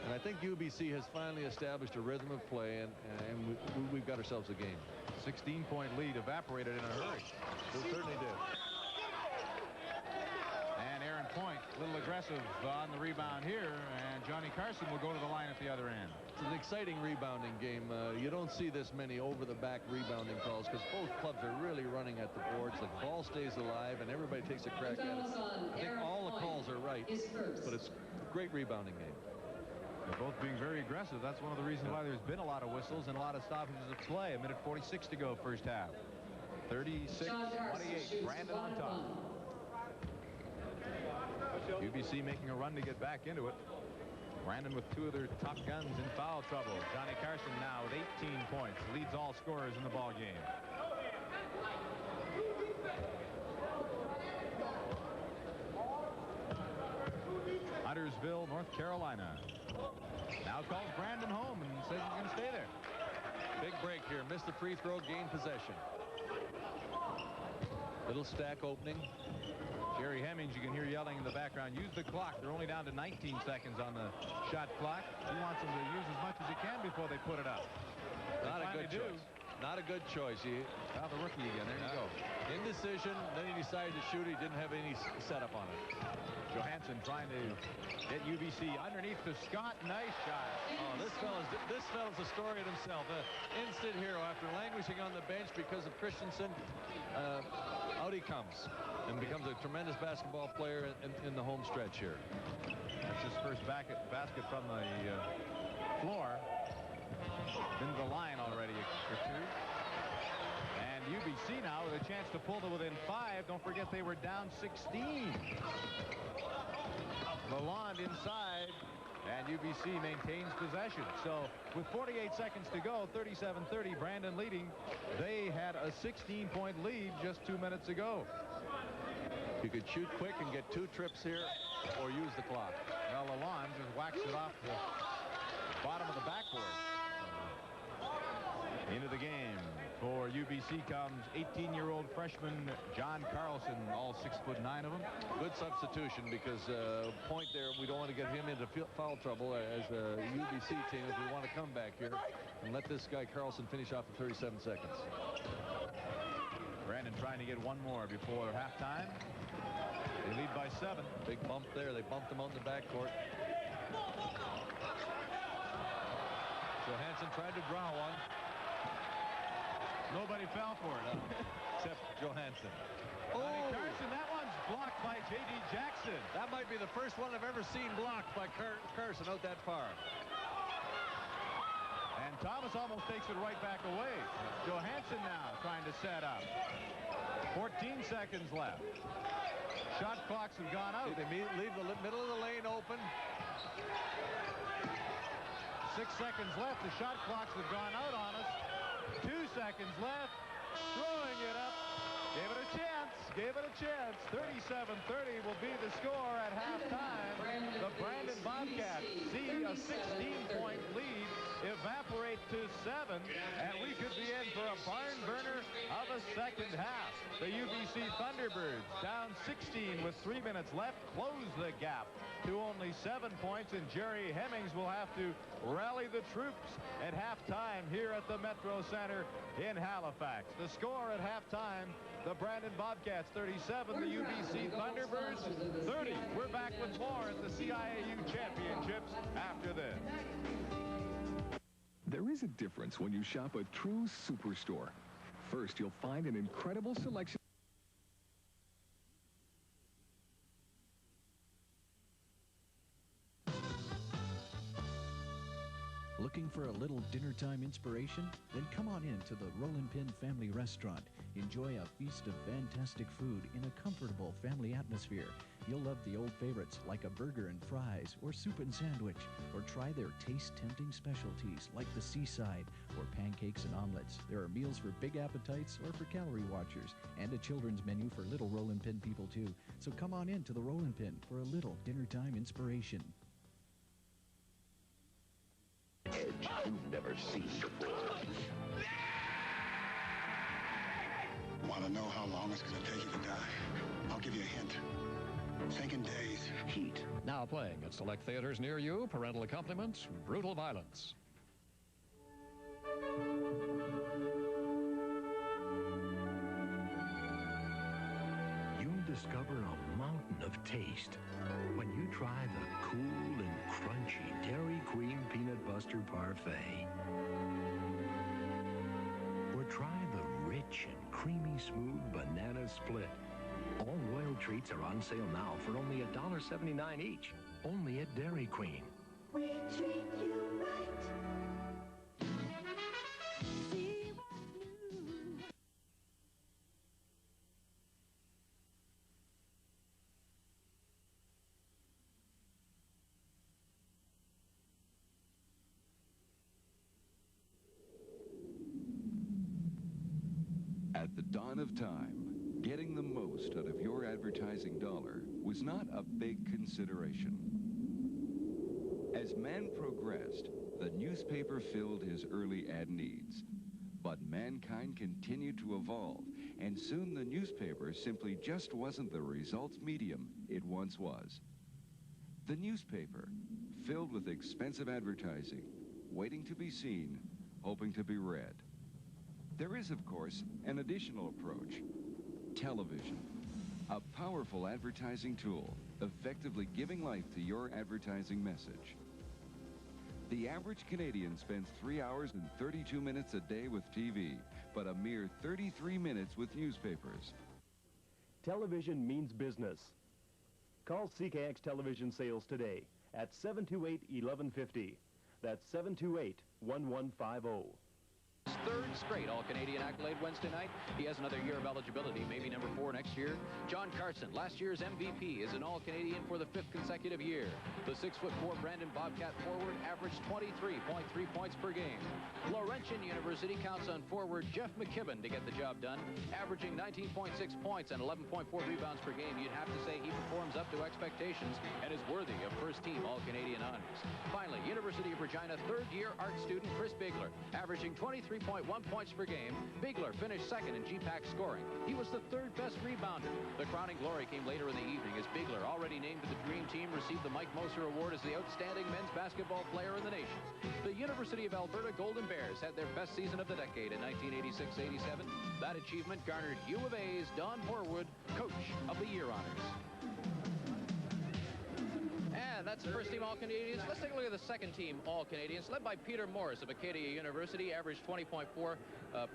And I think UBC has finally established a rhythm of play, and we've got ourselves a game. 16-point lead evaporated in a hurry. It certainly did. And Aaron Point, a little aggressive on the rebound here, and Johnny Carson will go to the line at the other end. It's an exciting rebounding game. You don't see this many over-the-back rebounding calls because both clubs are really running at the boards. The ball stays alive, and everybody takes a crack at it. I think all the calls are right, but it's a great rebounding game. They're both being very aggressive. That's one of the reasons why there's been a lot of whistles and a lot of stoppages of play. 1:46 to go first half. 36-28. Brandon on top. UBC making a run to get back into it. Brandon with 2 of their top guns in foul trouble. Johnny Carson now with 18 points. Leads all scorers in the ball game. Huntersville, North Carolina. Now calls Brandon home and says he's going to stay there. Big break here. Missed the free throw, gained possession. Little stack opening. Jerry Hemmings, you can hear yelling in the background, use the clock. They're only down to 19 seconds on the shot clock. He wants them to use as much as he can before they put it up. Not a good choice. Not a good choice. Well, the rookie again. There you go. Indecision. Then he decided to shoot. He didn't have any setup on it. Johansson trying to get UBC underneath to Scott. Nice shot. Oh, this fella's a story in himself. Instant hero after languishing on the bench because of Christensen. Out he comes and becomes a tremendous basketball player in the home stretch here. That's his first basket from the floor. Been to the line already or 2. And UBC now with a chance to pull to within 5. Don't forget they were down 16. Lalonde inside, and UBC maintains possession. So with 48 seconds to go, 37-30, Brandon leading. They had a 16-point lead just 2 minutes ago. You could shoot quick and get 2 trips here or use the clock. Well, Lalonde just whacks it off the bottom of the backboard. Into the game for UBC comes 18-year-old freshman John Carlson, all 6'9" of them. Good substitution because point there, we don't want to get him into foul trouble as a UBC team if we want to come back here and let this guy Carlson finish off the 37 seconds. Brandon trying to get one more before halftime. They lead by 7. Big bump there. They bumped him out in the backcourt. Johansson tried to draw one. Nobody fell for it, except Johansson. Johnny Carson, that one's blocked by J.D. Jackson. That might be the first one I've ever seen blocked by Carson out that far. And Thomas almost takes it right back away. Johansson now trying to set up. 14 seconds left. Shot clocks have gone out. They leave the middle of the lane open. 6 seconds left. The shot clocks have gone out on us. 2 seconds left. Throwing it up. Gave it a chance. Gave it a chance. 37-30 will be the score at halftime. The Brandon Bobcats see a 16-point lead evaporate to 7, and we could be in for a barn burner of a second half. The UBC Thunderbirds down 16 with 3 minutes left, close the gap to only 7 points, and Jerry Hemmings will have to rally the troops at halftime here at the Metro Center in Halifax. The score at halftime, the Brandon Bobcats 37, the UBC Thunderbirds 30. We're back with more at the CIAU Championships after this. There is a difference when you shop a true superstore. First, you'll find an incredible selection. Looking for a little dinner time inspiration? Then come on in to the Rollin' Pin Family Restaurant. Enjoy a feast of fantastic food in a comfortable family atmosphere. You'll love the old favorites like a burger and fries or soup and sandwich, or try their taste-tempting specialties like the seaside or pancakes and omelets. There are meals for big appetites or for calorie watchers, and a children's menu for little Rollin' Pin people too. So come on in to the Rollin' Pin for a little dinner time inspiration. Edge you've never seen before. Want to know how long it's going to take you to die? I'll give you a hint. Thinking days. Heat. Now playing at select theaters near you, parental accompaniment, brutal violence. You'll discover a mountain of taste when you try the cool and crunchy Dairy Queen Peanut Buster Parfait. Or try the rich and creamy smooth banana split. All Royal treats are on sale now for only $1.79 each. Only at Dairy Queen. We treat you right. See what's new. the dawn of time, getting the most out of your advertising dollar was not a big consideration. As man progressed, the newspaper filled his early ad needs. But mankind continued to evolve, and soon the newspaper simply just wasn't the results medium it once was. The newspaper, filled with expensive advertising, waiting to be seen, hoping to be read. There is, of course, an additional approach. Television, a powerful advertising tool, effectively giving life to your advertising message. The average Canadian spends 3 hours and 32 minutes a day with TV, but a mere 33 minutes with newspapers. Television means business. Call CKX Television Sales today at 728-1150. That's 728-1150. Third straight All-Canadian accolade Wednesday night. He has another year of eligibility, maybe number 4 next year. John Carson, last year's MVP, is an All-Canadian for the 5th consecutive year. The 6'4" Brandon Bobcat forward averaged 23.3 points per game. Laurentian University counts on forward Jeff McKibben to get the job done, averaging 19.6 points and 11.4 rebounds per game. You'd have to say he performs up to expectations and is worthy of first-team All-Canadian honors. Finally, University of Regina third-year art student Chris Bigler, averaging 23.1 points per game. Bigler finished second in GPAC scoring. He was the third best rebounder. The crowning glory came later in the evening as Bigler, already named to the Dream Team, received the Mike Moser Award as the outstanding men's basketball player in the nation. The University of Alberta Golden Bears had their best season of the decade in 1986-87. That achievement garnered U of A's Don Horwood Coach of the Year honors. And that's the first team All-Canadians. Let's take a look at the second team All-Canadians, led by Peter Morris of Acadia University, averaged 20.4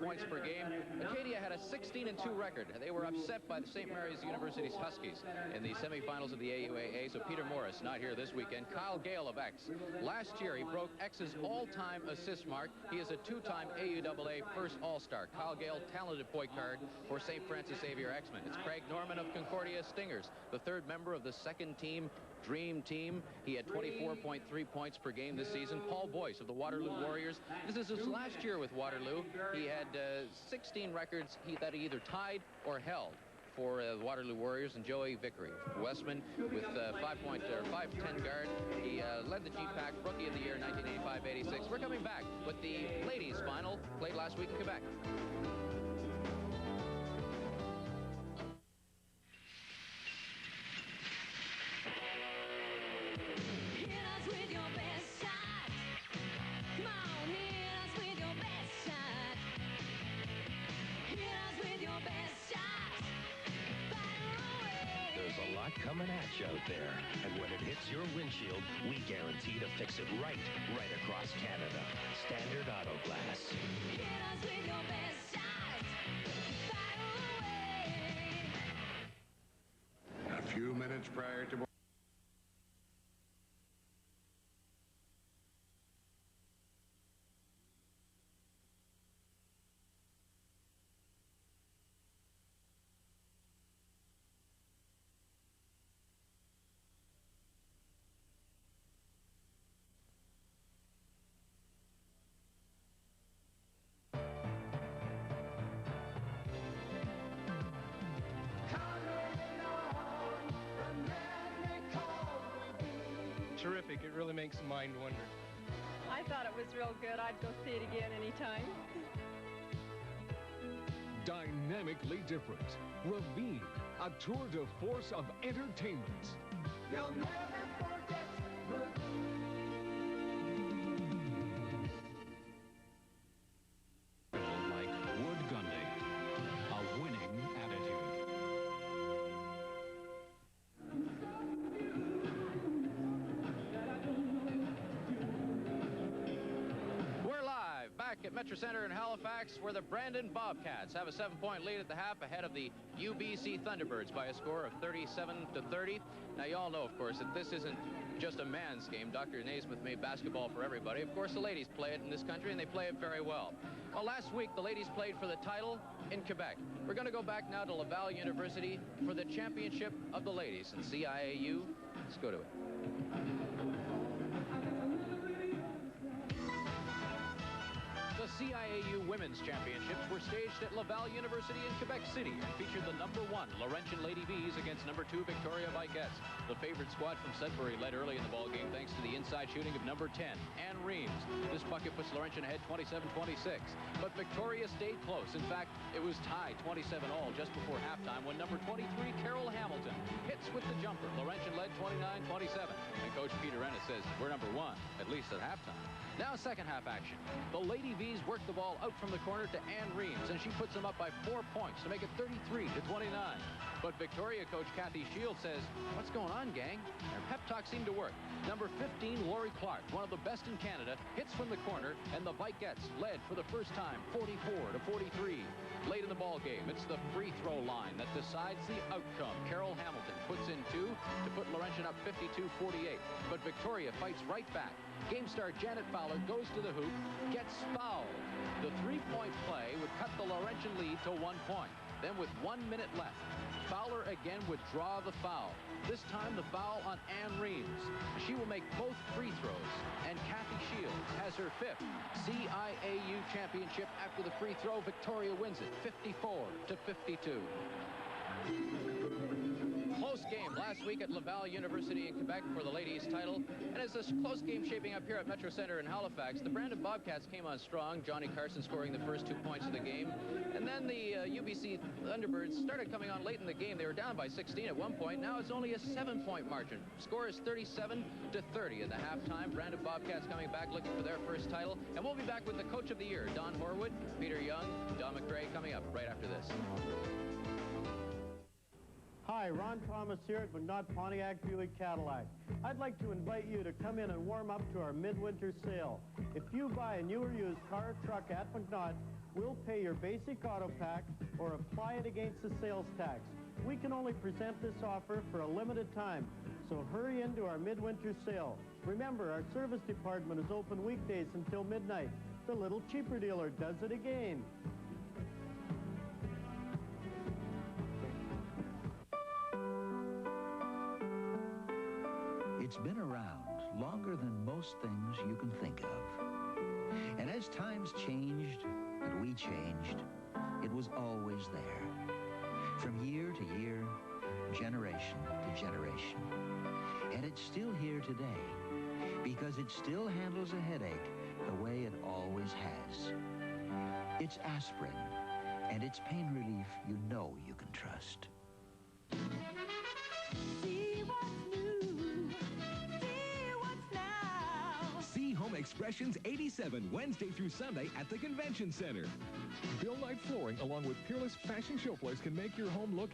points per game. Acadia had a 16-2 record. They were upset by the St. Mary's University's Huskies in the semifinals of the AUAA, so Peter Morris not here this weekend. Kyle Gale of X. Last year, he broke X's all-time assist mark. He is a 2-time AUAA first All-Star. Kyle Gale, talented point guard for St. Francis Xavier X-Men. It's Craig Norman of Concordia Stingers, the third member of the second team Dream Team. He had 24.3 points per game this season. Paul Boyce of the Waterloo Warriors. This is his last year with Waterloo. He had 16 records that he either tied or held for the Waterloo Warriors. And Joey Vickery, Westman, with 5'10" guard. He led the GPAC Rookie of the Year 1985-86. We're coming back with the ladies' final, played last week in Quebec. Coming at you out there, and when it hits your windshield, we guarantee to fix it right across Canada. Standard Auto Glass. Hit us with your best shot. Fire away. A few minutes prior to terrific. It really makes the mind wonder. I thought it was real good. I'd go see it again anytime. Dynamically different. Ravine, a tour de force of entertainment. You'll never forget Like Wood Gundy, a winning attitude. We're live back at Metro Center in Halifax, where the Brandon Bobcats have a 7-point lead at the half ahead of the UBC Thunderbirds by a score of 37-30. Now, you all know, of course, that this isn't just a man's game. Dr. Naismith made basketball for everybody. Of course, the ladies play it in this country, and they play it very well. Well, last week, the ladies played for the title in Quebec. We're going to go back now to Laval University for the championship of the ladies in CIAU. Let's go to it. The CIAU women women's championships were staged at Laval University in Quebec City and featured the #1 Laurentian Lady Bees against #2 Victoria Bobcats. The favorite squad from Sudbury led early in the ballgame thanks to the inside shooting of #10, Ann Reams. This bucket puts Laurentian ahead 27-26, but Victoria stayed close. In fact, it was tied 27-all just before halftime when #23 Carol Hamilton hits with the jumper. Laurentian led 29-27, and Coach Peter Ennis says we're #1, at least at halftime. Now second half action. The Lady Bees work the ball out from the corner to Ann Reams, and she puts them up by 4 points to make it 33-29. But Victoria coach Kathy Shields says, what's going on, gang? Their pep talk seemed to work. #15, Lori Clark, one of the best in Canada, hits from the corner, and the Bobcats led for the first time 44-43. Late in the ball game, it's the free throw line that decides the outcome. Carol Hamilton puts in 2 to put Laurentian up 52-48, but Victoria fights right back. Game star Janet Fowler goes to the hoop, gets fouled. The three-point play would cut the Laurentian lead to 1 point. Then with 1 minute left, Fowler again would draw the foul. This time the foul on Ann Reams. She will make both free throws, and Kathy Shields has her 5th CIAU championship after the free throw. Victoria wins it 54-52. Close game last week at Laval University in Quebec for the ladies' title. And as this close game shaping up here at Metro Center in Halifax, the Brandon Bobcats came on strong. Johnny Carson scoring the first 2 points of the game. And then the UBC Thunderbirds started coming on late in the game. They were down by 16 at one point. Now it's only a 7-point margin. Score is 37-30 in the halftime. Brandon Bobcats coming back looking for their first title. And we'll be back with the Coach of the Year, Don Horwood, Peter Young, Don McRae, coming up right after this. Hi, Ron Thomas here at McNaught Pontiac Buick Cadillac. I'd like to invite you to come in and warm up to our midwinter sale. If you buy a new or used car or truck at McNaught, we'll pay your basic auto pack or apply it against the sales tax. We can only present this offer for a limited time, so hurry into our midwinter sale. Remember, our service department is open weekdays until midnight. The little cheaper dealer does it again. It's been around longer than most things you can think of. And as times changed and we changed, it was always there. From year to year, generation to generation. And it's still here today because it still handles a headache the way it always has. It's aspirin, and it's pain relief you know you can trust. Home Expressions 87, Wednesday through Sunday at the Convention Center. Bill Knight Flooring, along with Peerless Fashion Showplace, can make your home look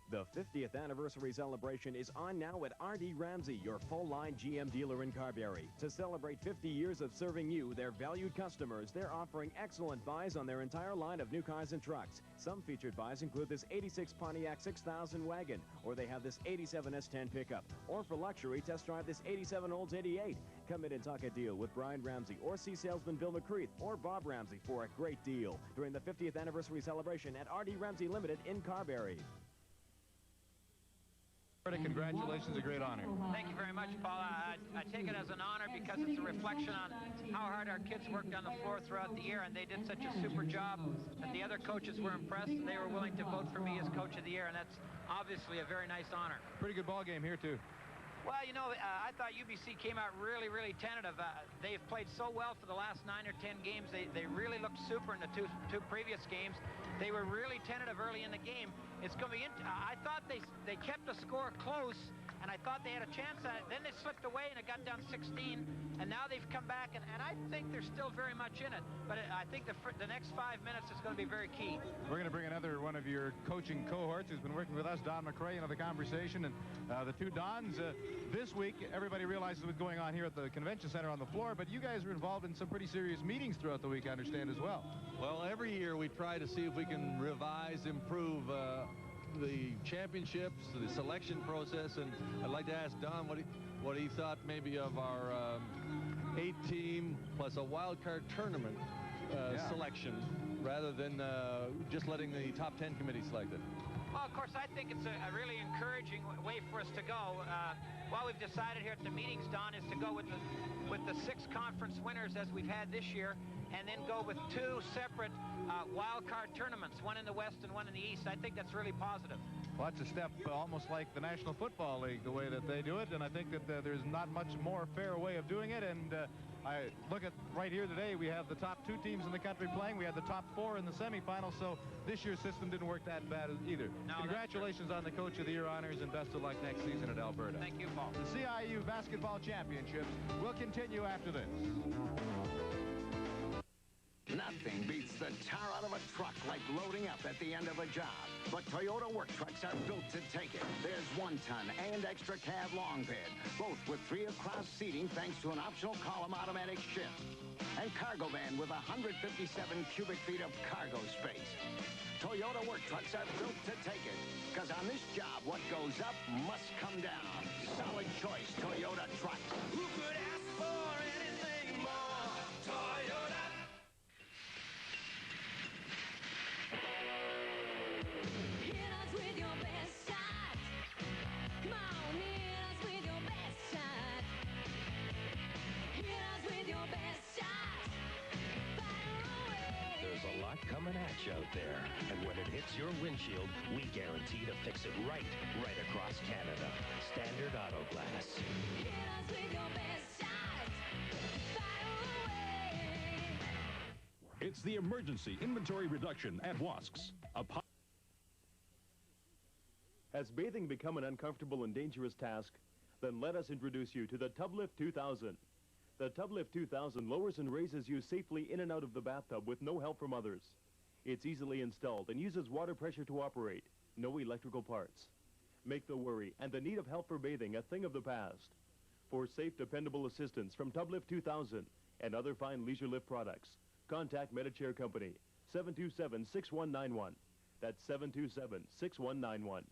The 50th anniversary celebration is on now at R.D. Ramsey, your full-line GM dealer in Carberry. To celebrate 50 years of serving you, their valued customers, they're offering excellent buys on their entire line of new cars and trucks. Some featured buys include this 86 Pontiac 6000 wagon, or they have this 87 S10 pickup. Or for luxury, test drive this 87 Olds 88. Come in and talk a deal with Brian Ramsey, or see salesman Bill McCreath, or Bob Ramsey for a great deal during the 50th anniversary celebration at R.D. Ramsey Limited in Carberry. Congratulations, a great honor. Thank you very much, Paul. I take it as an honor because it's a reflection on how hard our kids worked on the floor throughout the year, and they did such a super job that the other coaches were impressed, and they were willing to vote for me as Coach of the Year, and that's obviously a very nice honor. Pretty good ball game here, too. Well, you know, I thought UBC came out really, really tentative. They've played so well for the last 9 or 10 games. They really looked super in the two previous games. They were really tentative early in the game. It's going to be I thought they kept the score close, and I thought they had a chance at it. Then they slipped away, and it got down 16, and now they've come back, and I think they're still very much in it. But I think the next 5 minutes is going to be very key. We're going to bring another one of your coaching cohorts who's been working with us, Don McRae, into the conversation. And the two Dons, this week, everybody realizes what's going on here at the Convention Center on the floor, but you guys were involved in some pretty serious meetings throughout the week, I understand, as well. Well, every year we try to see if we can revise, improve the championships, the selection process, and I'd like to ask Don what he thought maybe of our 8-team plus a wild card tournament selection rather than just letting the top 10 committee select it. Well, of course, I think it's a really encouraging way for us to go. What we've decided here at the meetings, Don, is to go with the 6 conference winners as we've had this year, and then go with 2 separate wild card tournaments, one in the West and one in the East. I think that's really positive. Well, that's a step almost like the National Football League, the way that they do it, and I think that there's not much more fair way of doing it. And I look at right here today, we have the top 2 teams in the country playing. We had the top 4 in the semifinals, so this year's system didn't work that bad either. No, congratulations on the Coach of the Year honors, and best of luck next season at Alberta. Thank you, Paul. The CIAU Basketball Championships will continue after this. Nothing beats the tar out of a truck like loading up at the end of a job. But Toyota work trucks are built to take it. There's 1-ton and extra cab long bed, both with 3 across seating thanks to an optional column automatic shift. And cargo van with 157 cubic feet of cargo space. Toyota work trucks are built to take it. Because on this job, what goes up must come down. Solid choice, Toyota trucks. Who could ask for anything more? Toyota. Hit us with your best shot. Come on, hit us with your best shot. Hit us with your best shot. Fire away. There's a lot coming at you out there. And when it hits your windshield, we guarantee to fix it right across Canada. Standard Auto Glass. Hit us with your best shot. Fire away. It's the emergency inventory reduction at Wasks. Has bathing become an uncomfortable and dangerous task? Then let us introduce you to the TubLift 2000. The TubLift 2000 lowers and raises you safely in and out of the bathtub with no help from others. It's easily installed and uses water pressure to operate. No electrical parts. Make the worry and the need of help for bathing a thing of the past. For safe, dependable assistance from TubLift 2000 and other fine leisure lift products, contact Medichair Company, 727-6191. That's 727-6191.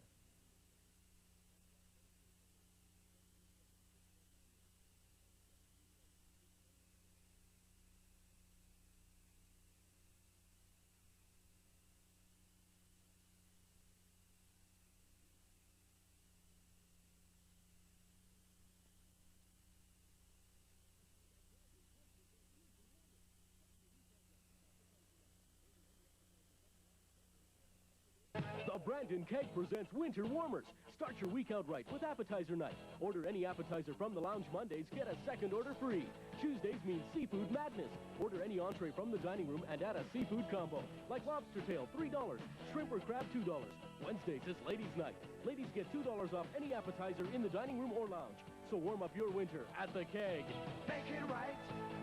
The Brandon Keg presents Winter Warmers. Start your week out right with appetizer night. Order any appetizer from the lounge Mondays, get a second order free. Tuesdays means seafood madness. Order any entree from the dining room and add a seafood combo. Like lobster tail, $3. Shrimp or crab, $2. Wednesdays is ladies' night. Ladies get $2 off any appetizer in the dining room or lounge. So warm up your winter at the Keg. Make it right.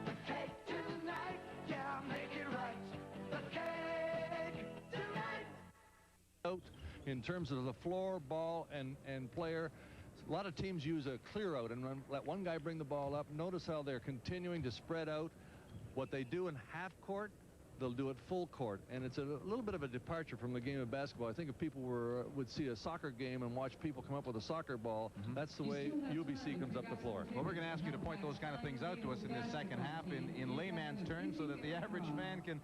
The Keg tonight. Yeah, make it right. The Keg tonight. Out in terms of the floor, ball, and player. A lot of teams use a clear out and let one guy bring the ball up. Notice how they're continuing to spread out. What they do in half court, they'll do it full court, and it's a little bit of a departure from the game of basketball. I think if people would see a soccer game and watch people come up with a soccer ball, that's the way UBC comes up the floor. Well, we're going to ask you to point those kind of things out to us in this second half in layman's terms, so that the average fan can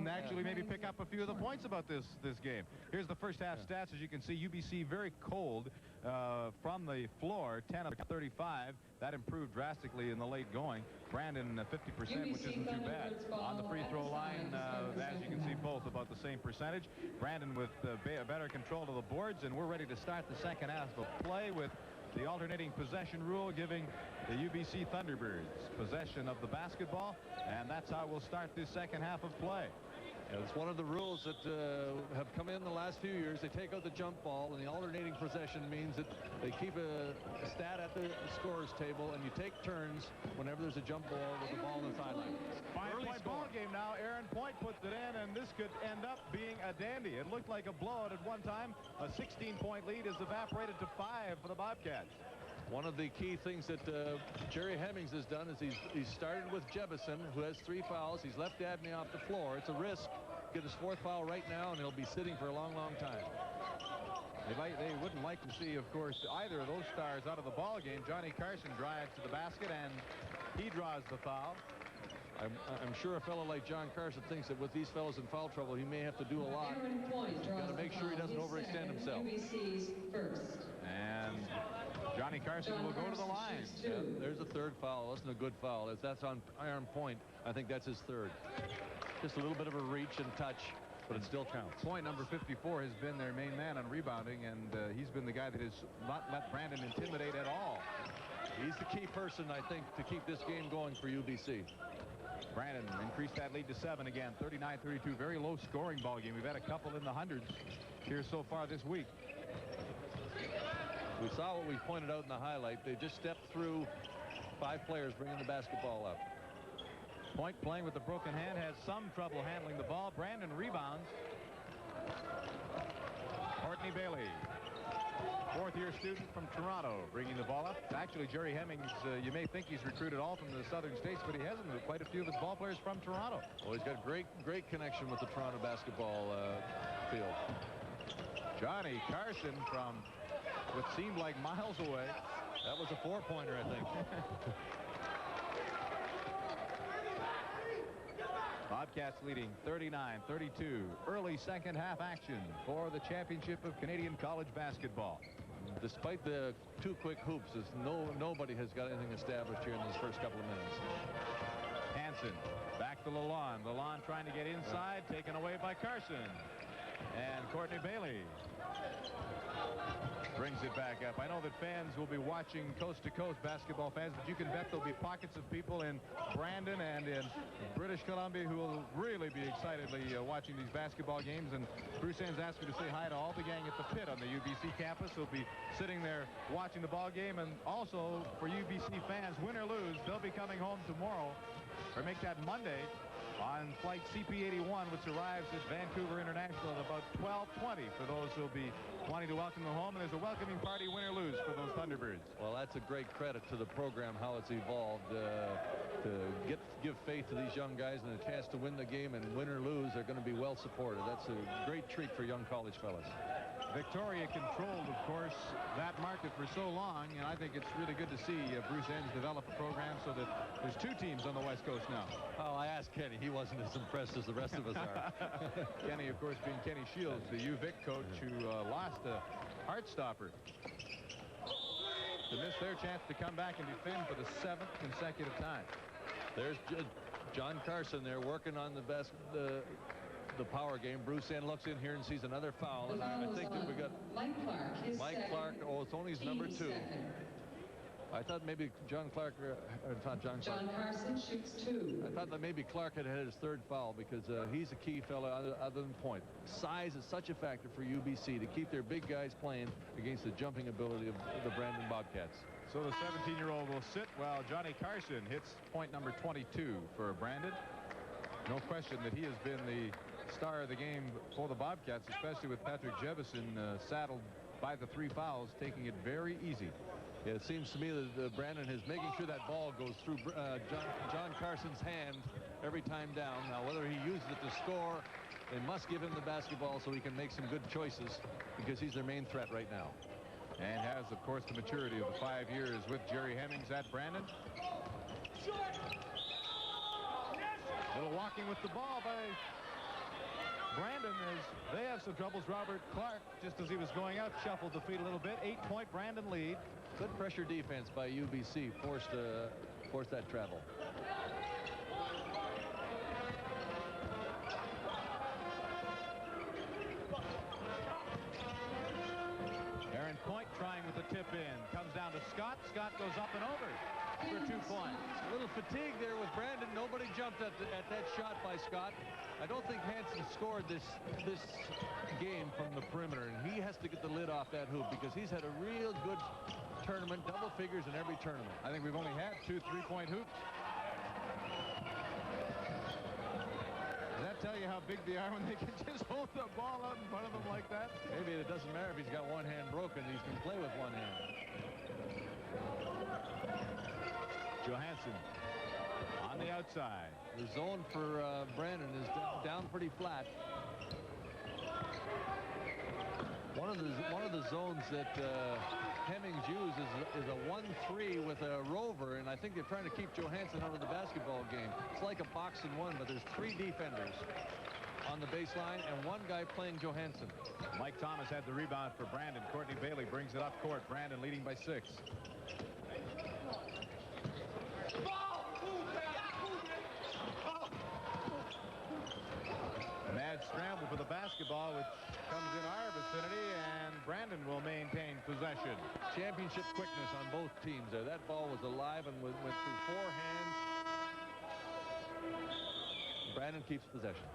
actually maybe pick up a few of the points about this game. Here's the first half stats. As you can see, UBC very cold from the floor, 10 of 35. That improved drastically in the late going. Brandon 50%, which isn't too bad. On the free throw line, as you can see, both about the same percentage. Brandon with better control of the boards, and we're ready to start the second half of play with the alternating possession rule giving the UBC Thunderbirds possession of the basketball, and that's how we'll start this second half of play. It's one of the rules that have come in the last few years. They take out the jump ball, and the alternating possession means that they keep a stat at the scorer's table, and you take turns whenever there's a jump ball with the ball on the sideline. Five-point ball game now. Aaron Point puts it in, and this could end up being a dandy. It looked like a blowout at one time. A 16-point lead is evaporated to 5 for the Bobcats. One of the key things that Jerry Hemmings has done is he's started with Jebison, who has 3 fouls. He's left Dabney off the floor. It's a risk. Get his 4th foul right now, and he'll be sitting for a long, long time. They wouldn't like to see, of course, either of those stars out of the ball game. Johnny Carson drives to the basket, and he draws the foul. I'm sure a fellow like John Carson thinks that with these fellows in foul trouble, he may have to do a lot. He's got to make sure he doesn't overextend himself. And Johnny Carson will go to the line. Yeah, there's a third foul. Wasn't a good foul. If that's on iron point, I think that's his third. Just a little bit of a reach and touch, but it still counts. Point number 54 has been their main man on rebounding, and he's been the guy that has not let Brandon intimidate at all. He's the key person, I think, to keep this game going for UBC. Brandon increased that lead to 7 again. 39-32, very low scoring ball game. We've had a couple in the hundreds here so far this week. We saw what we pointed out in the highlight. They just stepped through 5 players bringing the basketball up. Point playing with the broken hand, has some trouble handling the ball. Brandon rebounds. Courtney Bailey, fourth-year student from Toronto, bringing the ball up. Actually, Jerry Hemmings, you may think he's recruited all from the southern states, but he hasn't. Quite a few of his ball players from Toronto. Well, he's got great connection with the Toronto basketball field. Johnny Carson from what seemed like miles away. That was a 4-pointer, I think. Bobcats leading 39-32. Early second half action for the championship of Canadian college basketball. Despite the 2 quick hoops, nobody has got anything established here in this first couple of minutes. Hansen back to Lalonde. Lalonde trying to get inside, taken away by Carson. And Courtney Bailey brings it back up. I know that fans will be watching coast-to-coast basketball fans, but you can bet there'll be pockets of people in Brandon and in British Columbia who will really be excitedly watching these basketball games. And Bruce Enns asked me to say hi to all the gang at the pit on the UBC campus who'll be sitting there watching the ball game. And also for UBC fans, win or lose, they'll be coming home tomorrow, or make that Monday, on flight CP81, which arrives at Vancouver International at about 12:20 for those who'll be wanting to welcome them home. And there's a welcoming party, win or lose, for those Thunderbirds. Well, that's a great credit to the program, how it's evolved to give faith to these young guys and a chance to win the game, and win or lose, they're going to be well supported. That's a great treat for young college fellas. Victoria controlled, of course, that market for so long, and I think it's really good to see Bruce Enns develop a program so that there's 2 teams on the West Coast now. Oh, I asked Kenny. He wasn't as impressed as the rest of us are. Kenny, of course, being Kenny Shields, the UVic coach who lost a Heartstopper. To miss their chance to come back and defend for the 7th consecutive time. There's John Carson there working on the power game. Bruce Enns looks in here and sees another foul, and I think that we got Mike Clark. Oh, it's only his number 2. I thought maybe John Carson shoots 2. I thought that maybe Clark had his 3rd foul, because he's a key fella other than point. Size is such a factor for UBC to keep their big guys playing against the jumping ability of the Brandon Bobcats. So the 17-year-old will sit while Johnny Carson hits point number 22 for Brandon. No question that he has been the star of the game for the Bobcats, especially with Patrick Jevison saddled by the 3 fouls, taking it very easy. Yeah, it seems to me that Brandon is making sure that ball goes through John Carson's hand every time down. Now, whether he uses it to score, they must give him the basketball so he can make some good choices, because he's their main threat right now. And has, of course, the maturity of the 5 years with Jerry Hemmings at Brandon. Little walking with the ball by Brandon as they have some troubles. Robert Clark, just as he was going out, shuffled the feet a little bit. 8-point Brandon lead. Good pressure defense by UBC. Forced that travel. Aaron Point trying with the tip in. Comes down to Scott. Scott goes up and over for 2 points. A little fatigue there with Brandon. Nobody jumped at that shot by Scott. I don't think Hansen scored this game from the perimeter, and he has to get the lid off that hoop, because he's had a real good tournament, double figures in every tournament. I think we've only had 2 3-point hoops. Does that tell you how big they are when they can just hold the ball out in front of them like that? Maybe it doesn't matter if he's got one hand broken. He can play with one hand. Johansson on the outside. The zone for Brandon is down pretty flat. One of the zones that Hemmings uses is a 1-3 with a rover, and I think they're trying to keep Johansson out of the basketball game. It's like a box and one, but there's 3 defenders on the baseline and 1 guy playing Johansson. Mike Thomas had the rebound for Brandon. Courtney Bailey brings it up court. Brandon leading by 6. Mad scramble for the basketball, which comes in our vicinity, and Brandon will maintain possession. Championship quickness on both teams there. That ball was alive and went through 4 hands. Brandon keeps possession.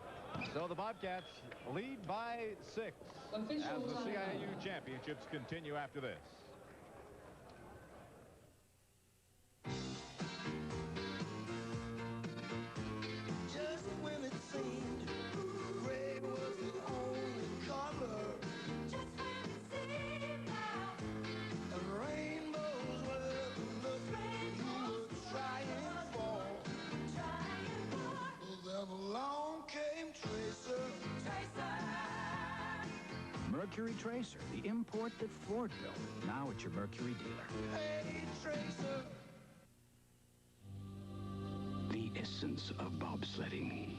So the Bobcats lead by 6 as the CIAU championships continue after this. Just when it seemed gray was the only color, just when it seemed now, and rainbows were the look you were trying for. Then along came Tracer. Mercury Tracer, the import that Ford built. Now it's your Mercury dealer. Hey, Tracer. The essence of bobsledding.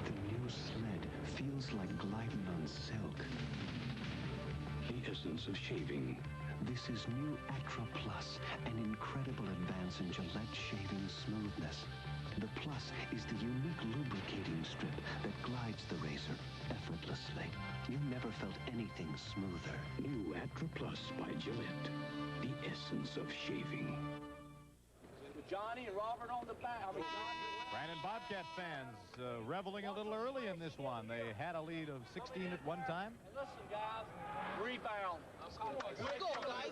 The new sled feels like gliding on silk. The essence of shaving. This is new Actra Plus, an incredible advance in Gillette shaving smoothness. The Plus is the unique lubricating strip that glides the razor effortlessly. You never felt anything smoother. New Actra Plus by Gillette. The essence of shaving. Johnny and Robert on the back. Brandon Bobcat fans reveling a little early in this one. They had a lead of 16 at one time. Listen, guys, rebound. Go, guys.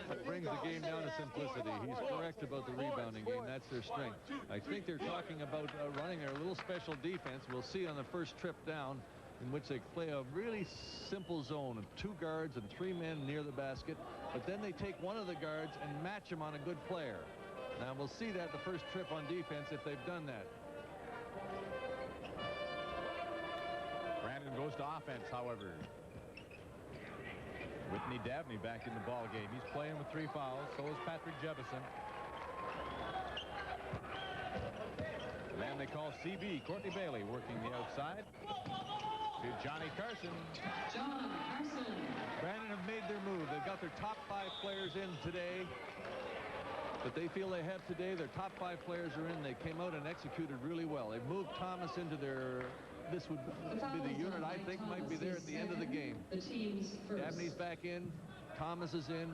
That brings the game down to simplicity. He's correct about the rebounding game. That's their strength. I think they're talking about running a little special defense. We'll see on the first trip down, in which they play a really simple zone of 2 guards and 3 men near the basket, but then they take one of the guards and match him on a good player. Now we'll see that the first trip on defense if they've done that. Brandon goes to offense, however. Whitney Dabney back in the ball game. He's playing with 3 fouls. So is Patrick Jefferson. The man they call CB, Courtney Bailey, working the outside. To Johnny Carson. John Carson. Brandon have made their move. They've got their top 5 players in today that they feel they have today. Their top 5 players are in. They came out and executed really well. They've moved Thomas into their... This would be the unit I think might be there at the end of the game. Dabney's back in. Thomas is in.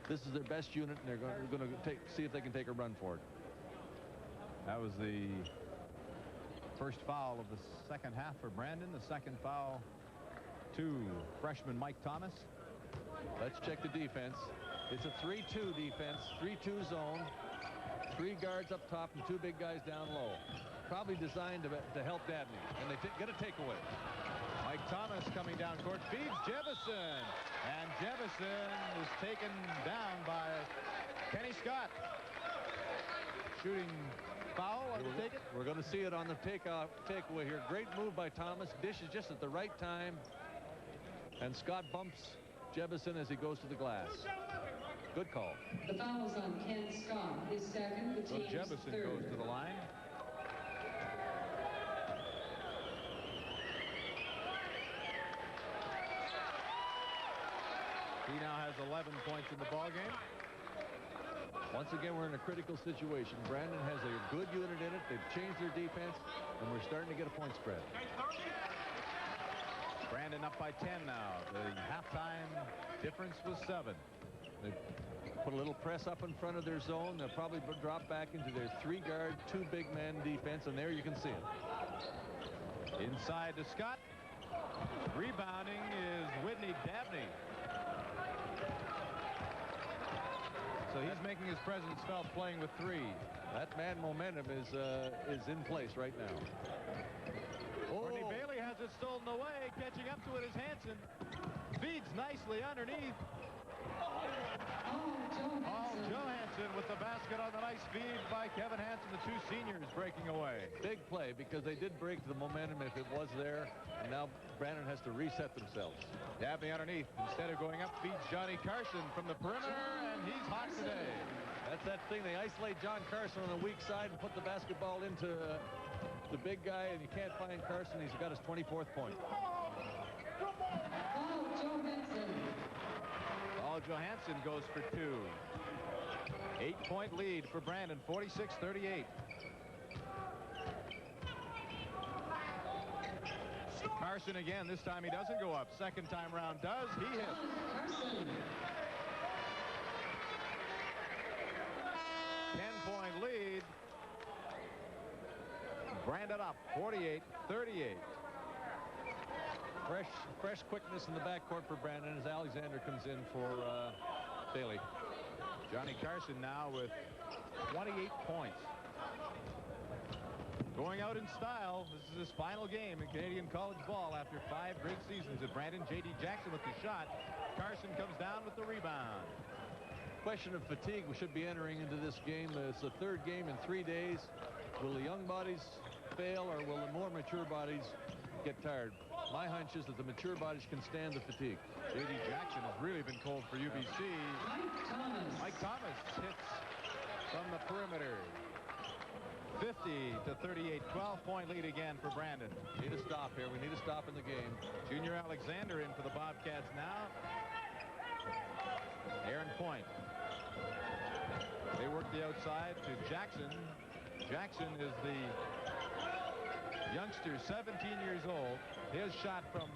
This is their best unit, and they're going to see if they can take a run for it. That was the first foul of the second half for Brandon. The second foul to freshman Mike Thomas. Let's check the defense. It's a 3-2 defense, 3-2 zone, 3 guards up top and 2 big guys down low. Probably designed to help Dabney, and they get a takeaway. Mike Thomas coming down court, feeds Jefferson, and Jefferson is taken down by Kenny Scott. Shooting foul, I will take it. We're going to see it on the takeaway here. Great move by Thomas. Dishes just at the right time, and Scott bumps Jefferson as he goes to the glass. Good call. The foul is on Ken Scott, his second, the team's Jefferson third. goes to the line. He now has 11 points in the ball game. Once again, we're in a critical situation. Brandon has a good unit in it. They've changed their defense, and we're starting to get a point spread. Brandon up by 10 now. The halftime difference was 7. They put a little press up in front of their zone. They'll probably drop back into their 3-guard, 2 big man defense, and there you can see it. Inside to Scott. Rebounding is Whitney Dabney. So he's making his presence felt playing with 3. That man momentum is in place right now. Courtney Bailey has it stolen away. Catching up to it is Hansen. Feeds nicely underneath. Paul Johansson with the basket on the nice feed by Kevin Hansen, the two seniors breaking away. Big play because they did break the momentum if it was there, and now Brandon has to reset themselves. Dabney underneath. Instead of going up, feeds Johnny Carson from the perimeter, and he's hot today. That's that thing. They isolate John Carson on the weak side and put the basketball into the big guy, and you can't find Carson. He's got his 24th point. Paul Johansson goes for 2. 8-point lead for Brandon, 46-38. Carson again. This time he doesn't go up. Second time round does. He hits. 10-point lead. Brandon up, 48-38. Fresh quickness in the backcourt for Brandon as Alexander comes in for Bailey. Johnny Carson now with 28 points. Going out in style. This is his final game in Canadian college ball after 5 great seasons at Brandon. J.D. Jackson with the shot. Carson comes down with the rebound. Question of fatigue. We should be entering into this game. It's the 3rd game in 3 days. Will the young bodies fail, or will the more mature bodies get tired? My hunch is that the mature bodies can stand the fatigue. J.D. Jackson has really been cold for UBC. Mike Thomas hits from the perimeter. 50-38, 12-point lead again for Brandon. Need a stop here. We need a stop in the game. Junior Alexander in for the Bobcats now. Aaron Point. They work the outside to Jackson. Jackson is the youngster, 17 years old. His shot from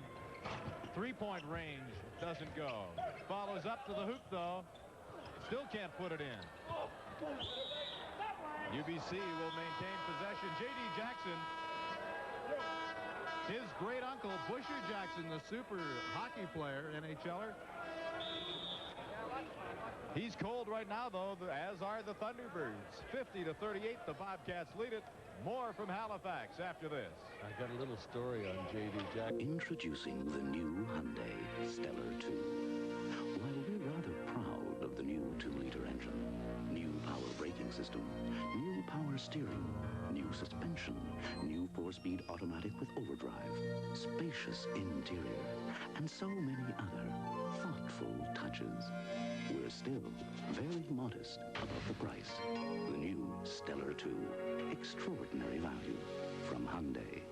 3-point range doesn't go. Follows up to the hoop, though. Still can't put it in. UBC will maintain possession. J.D. Jackson, his great uncle, Busher Jackson, the super hockey player, NHLer. He's cold right now, though, as are the Thunderbirds. 50-38, the Bobcats lead it. More from Halifax after this. I got a little story on J.D. Jackson. Introducing the new Hyundai Stellar 2. While we're rather proud of the new 2-liter engine, new power braking system, new power steering, new suspension, new 4-speed automatic with overdrive, spacious interior, and so many other thoughtful touches, we're still very modest about the price. The new Stellar 2. Extraordinary value from Hyundai.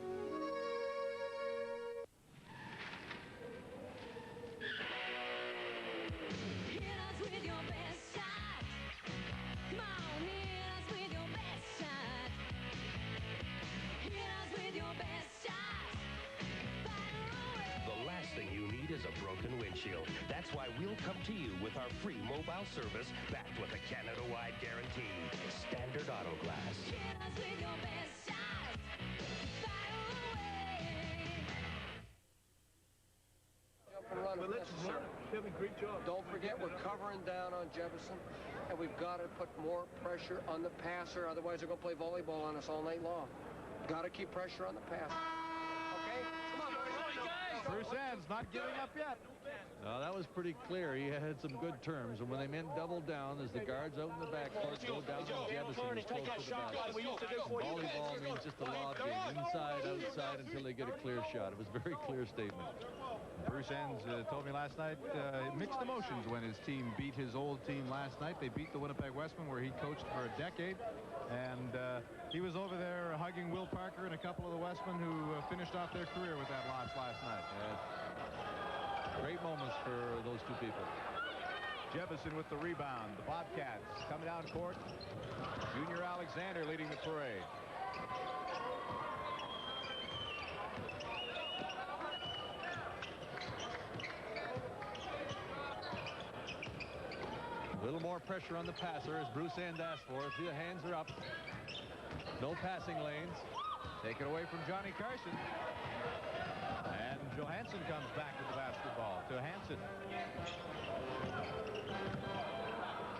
A broken windshield. That's why we'll come to you with our free mobile service backed with a Canada-wide guarantee. Standard Auto Glass. Well, let's run. Kevin, great job. Don't forget, we're covering down on Jefferson, and we've got to put more pressure on the passer. Otherwise, they're going to play volleyball on us all night long. Got to keep pressure on the passer. Okay? Come on, guys. Bruce Ann's not giving up yet. No, that was pretty clear. He had some good terms. And when they meant double down, as the guards out in the backcourt go down on Jefferson, is close to the basket. Volleyball means just a lob game, inside, outside, until they get a clear shot. It was a very clear statement. Bruce Enns told me last night mixed emotions when his team beat his old team last night. They beat the Winnipeg Westmen, where he coached for a decade. And he was over there hugging Will Parker and a couple of the Westmen who finished off their career with that loss last night. Great moments for those two people. Jefferson with the rebound. The Bobcats coming down court. Junior Alexander leading the parade. A little more pressure on the passer, as Bruce End asked for. The hands are up. No passing lanes. Taken away from Johnny Carson. And Johansson comes back with the basketball to Hansen.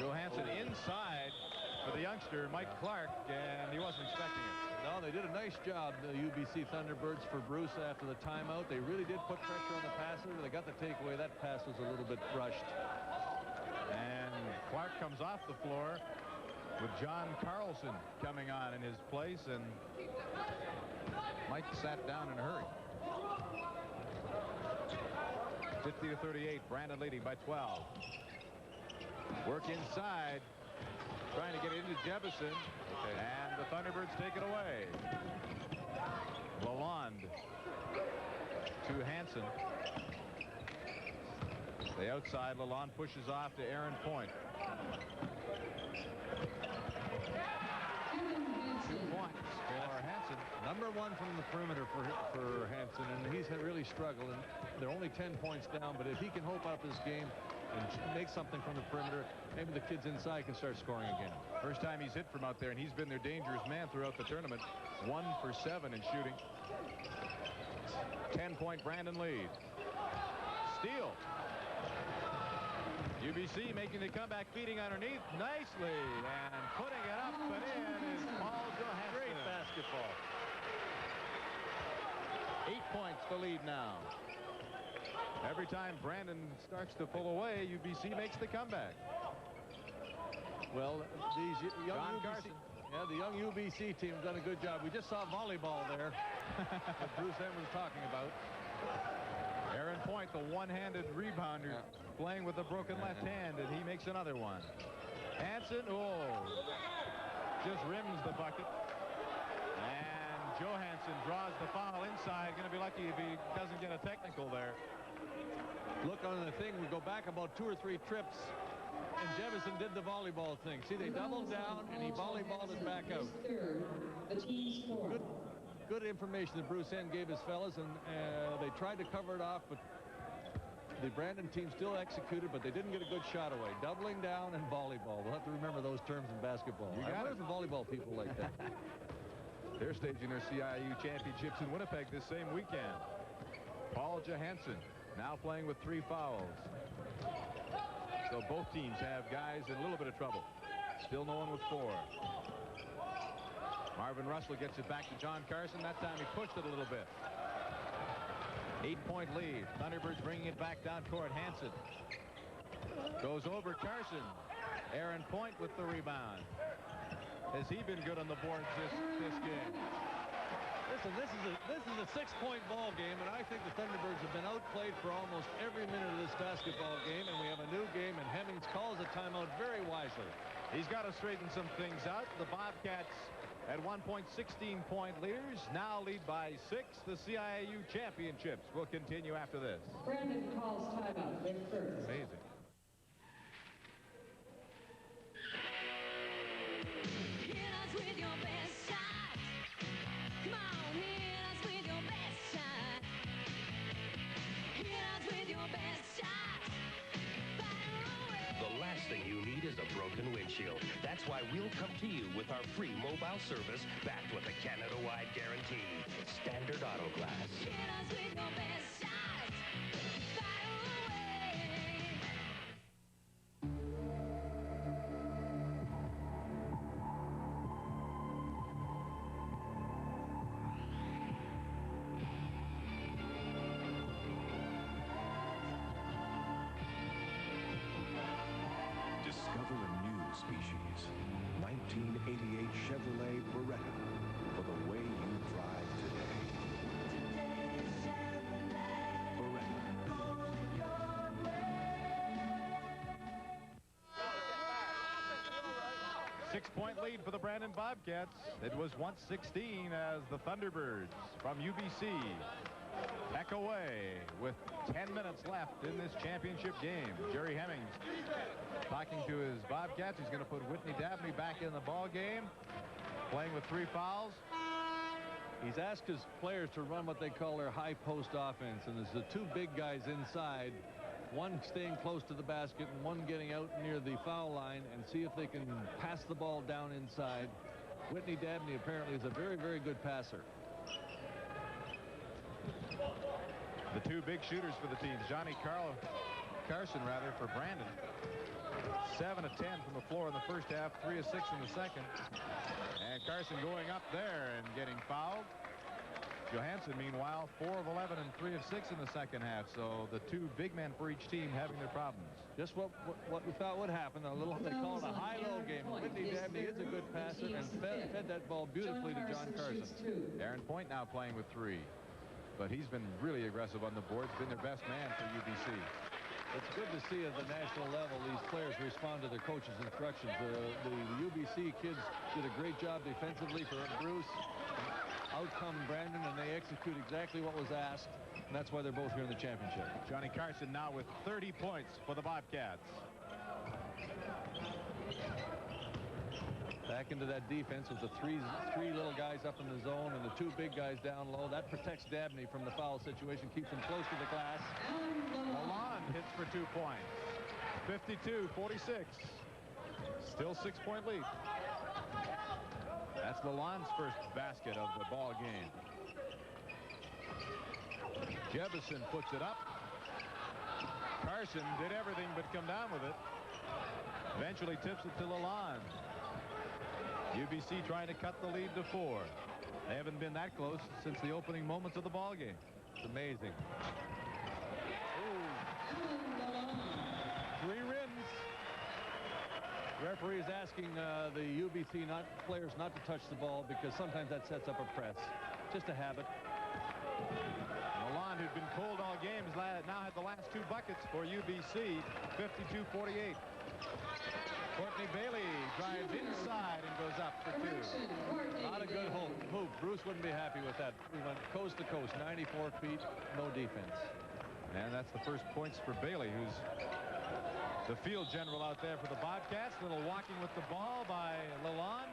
Johansson inside for the youngster, Mike Clark, and he wasn't expecting it. No, they did a nice job, the UBC Thunderbirds, for Bruce after the timeout. They really did put pressure on the passer. They got the takeaway. That pass was a little bit rushed. Clark comes off the floor with John Carlson coming on in his place, and Mike sat down in a hurry. 50-38, Brandon leading by 12. Work inside, trying to get it into Jefferson, and the Thunderbirds take it away. Lalonde to Hansen. The outside, Lalonde pushes off to Aaron Point. 2 points for Hansen. Number one from the perimeter for Hansen, and he's really struggled. And they're only 10 points down, but if he can hope up this game and make something from the perimeter, maybe the kids inside can start scoring again. First time he's hit from out there, and he's been their dangerous man throughout the tournament. 1 for 7 in shooting. 10-point Brandon lead. Steal. UBC making the comeback, feeding underneath nicely, and putting it up and in is Paul Johansson. Great basketball. 8 points the lead now. Every time Brandon starts to pull away, UBC makes the comeback. Well, these young John UBC, Carson. yeah, the young UBC team has done a good job. We just saw volleyball there that Bruce N was talking about. Aaron Point, the one-handed rebounder, playing with a broken left hand, and he makes another one. Hansen, just rims the bucket. And Johansson draws the foul inside. Going to be lucky if he doesn't get a technical there. Look on the thing, we go back about 2 or 3 trips, and Jefferson did the volleyball thing. See, they doubled down, and he volleyballed it back out. Good information that Bruce N gave his fellas, and they tried to cover it off, but the Brandon team still executed, but they didn't get a good shot away. Doubling down and volleyball. We'll have to remember those terms in basketball. I wonder if the volleyball people like that. They're staging their CIAU championships in Winnipeg this same weekend. Paul Johansson now playing with 3 fouls. So both teams have guys in a little bit of trouble. Still no one with 4. Marvin Russell gets it back to John Carson. That time he pushed it a little bit. 8-point lead. Thunderbirds bringing it back down court. Hansen goes over Carson. Aaron Point with the rebound. Has he been good on the boards this game? Listen, this is a 6-point ball game, and I think the Thunderbirds have been outplayed for almost every minute of this basketball game, and we have a new game, and Hemmings calls a timeout very wisely. He's got to straighten some things out. The Bobcats at one point 16-point leaders, now lead by 6. The CIAU championships will continue after this. Brandon calls timeout. They're first. Amazing. Hit us with your best shot. Come on, hit us with your best shot. Hit us with your best shot. Fire away. The last thing you need is a broken windshield. That's why we'll come to you with our free mobile service backed with a Canada-wide guarantee. Standard Auto Glass. Hit us with your best shot. Fire away. Discover a new species. 1988 Chevrolet Beretta for the way you drive today. Beretta. 6-point lead for the Brandon Bobcats. It was once 16 as the Thunderbirds from UBC back away with 10 minutes left in this championship game. Jerry Hemmings talking to his Bobcats. He's going to put Whitney Dabney back in the ball game, playing with 3 fouls. He's asked his players to run what they call their high post offense, and there's the 2 big guys inside, one staying close to the basket and one getting out near the foul line, and see if they can pass the ball down inside. Whitney Dabney apparently is a very, very good passer. The 2 big shooters for the teams, Johnny Carson for Brandon. 7 of 10 from the floor in the first half, 3 of 6 in the second. And Carson going up there and getting fouled. Johansson, meanwhile, 4 of 11 and 3 of 6 in the second half. So the two big men for each team having their problems. Just what we thought would happen. They call it a high-low game. Whitney Dabney is a good passer and fed that ball beautifully to John Carson. Aaron Point now playing with 3. But he's been really aggressive on the boards, been their best man for UBC. It's good to see at the national level these players respond to their coach's instructions. The UBC kids did a great job defensively for Bruce. Out come Brandon, and they execute exactly what was asked. And that's why they're both here in the championship. Johnny Carson now with 30 points for the Bobcats. Back into that defense with the three little guys up in the zone and the 2 big guys down low. That protects Dabney from the foul situation, keeps him close to the glass. Lalonde hits for 2 points. 52-46. Still 6-point lead. That's Lalonde's first basket of the ball game. Jefferson puts it up. Carson did everything but come down with it. Eventually tips it to Lalonde. UBC trying to cut the lead to 4. They haven't been that close since the opening moments of the ball game. It's amazing. Ooh. 3 rims. Referee is asking the UBC players not to touch the ball because sometimes that sets up a press. Just a habit. Lalonde, who'd been cold all game, has now had the last 2 buckets for UBC. 52-48. Courtney Bailey drives inside and goes up for 2. Not a good hoop. Bruce wouldn't be happy with that. We went coast to coast, 94 feet, no defense. And that's the first points for Bailey, who's the field general out there for the Bobcats. Little walking with the ball by Lalonde.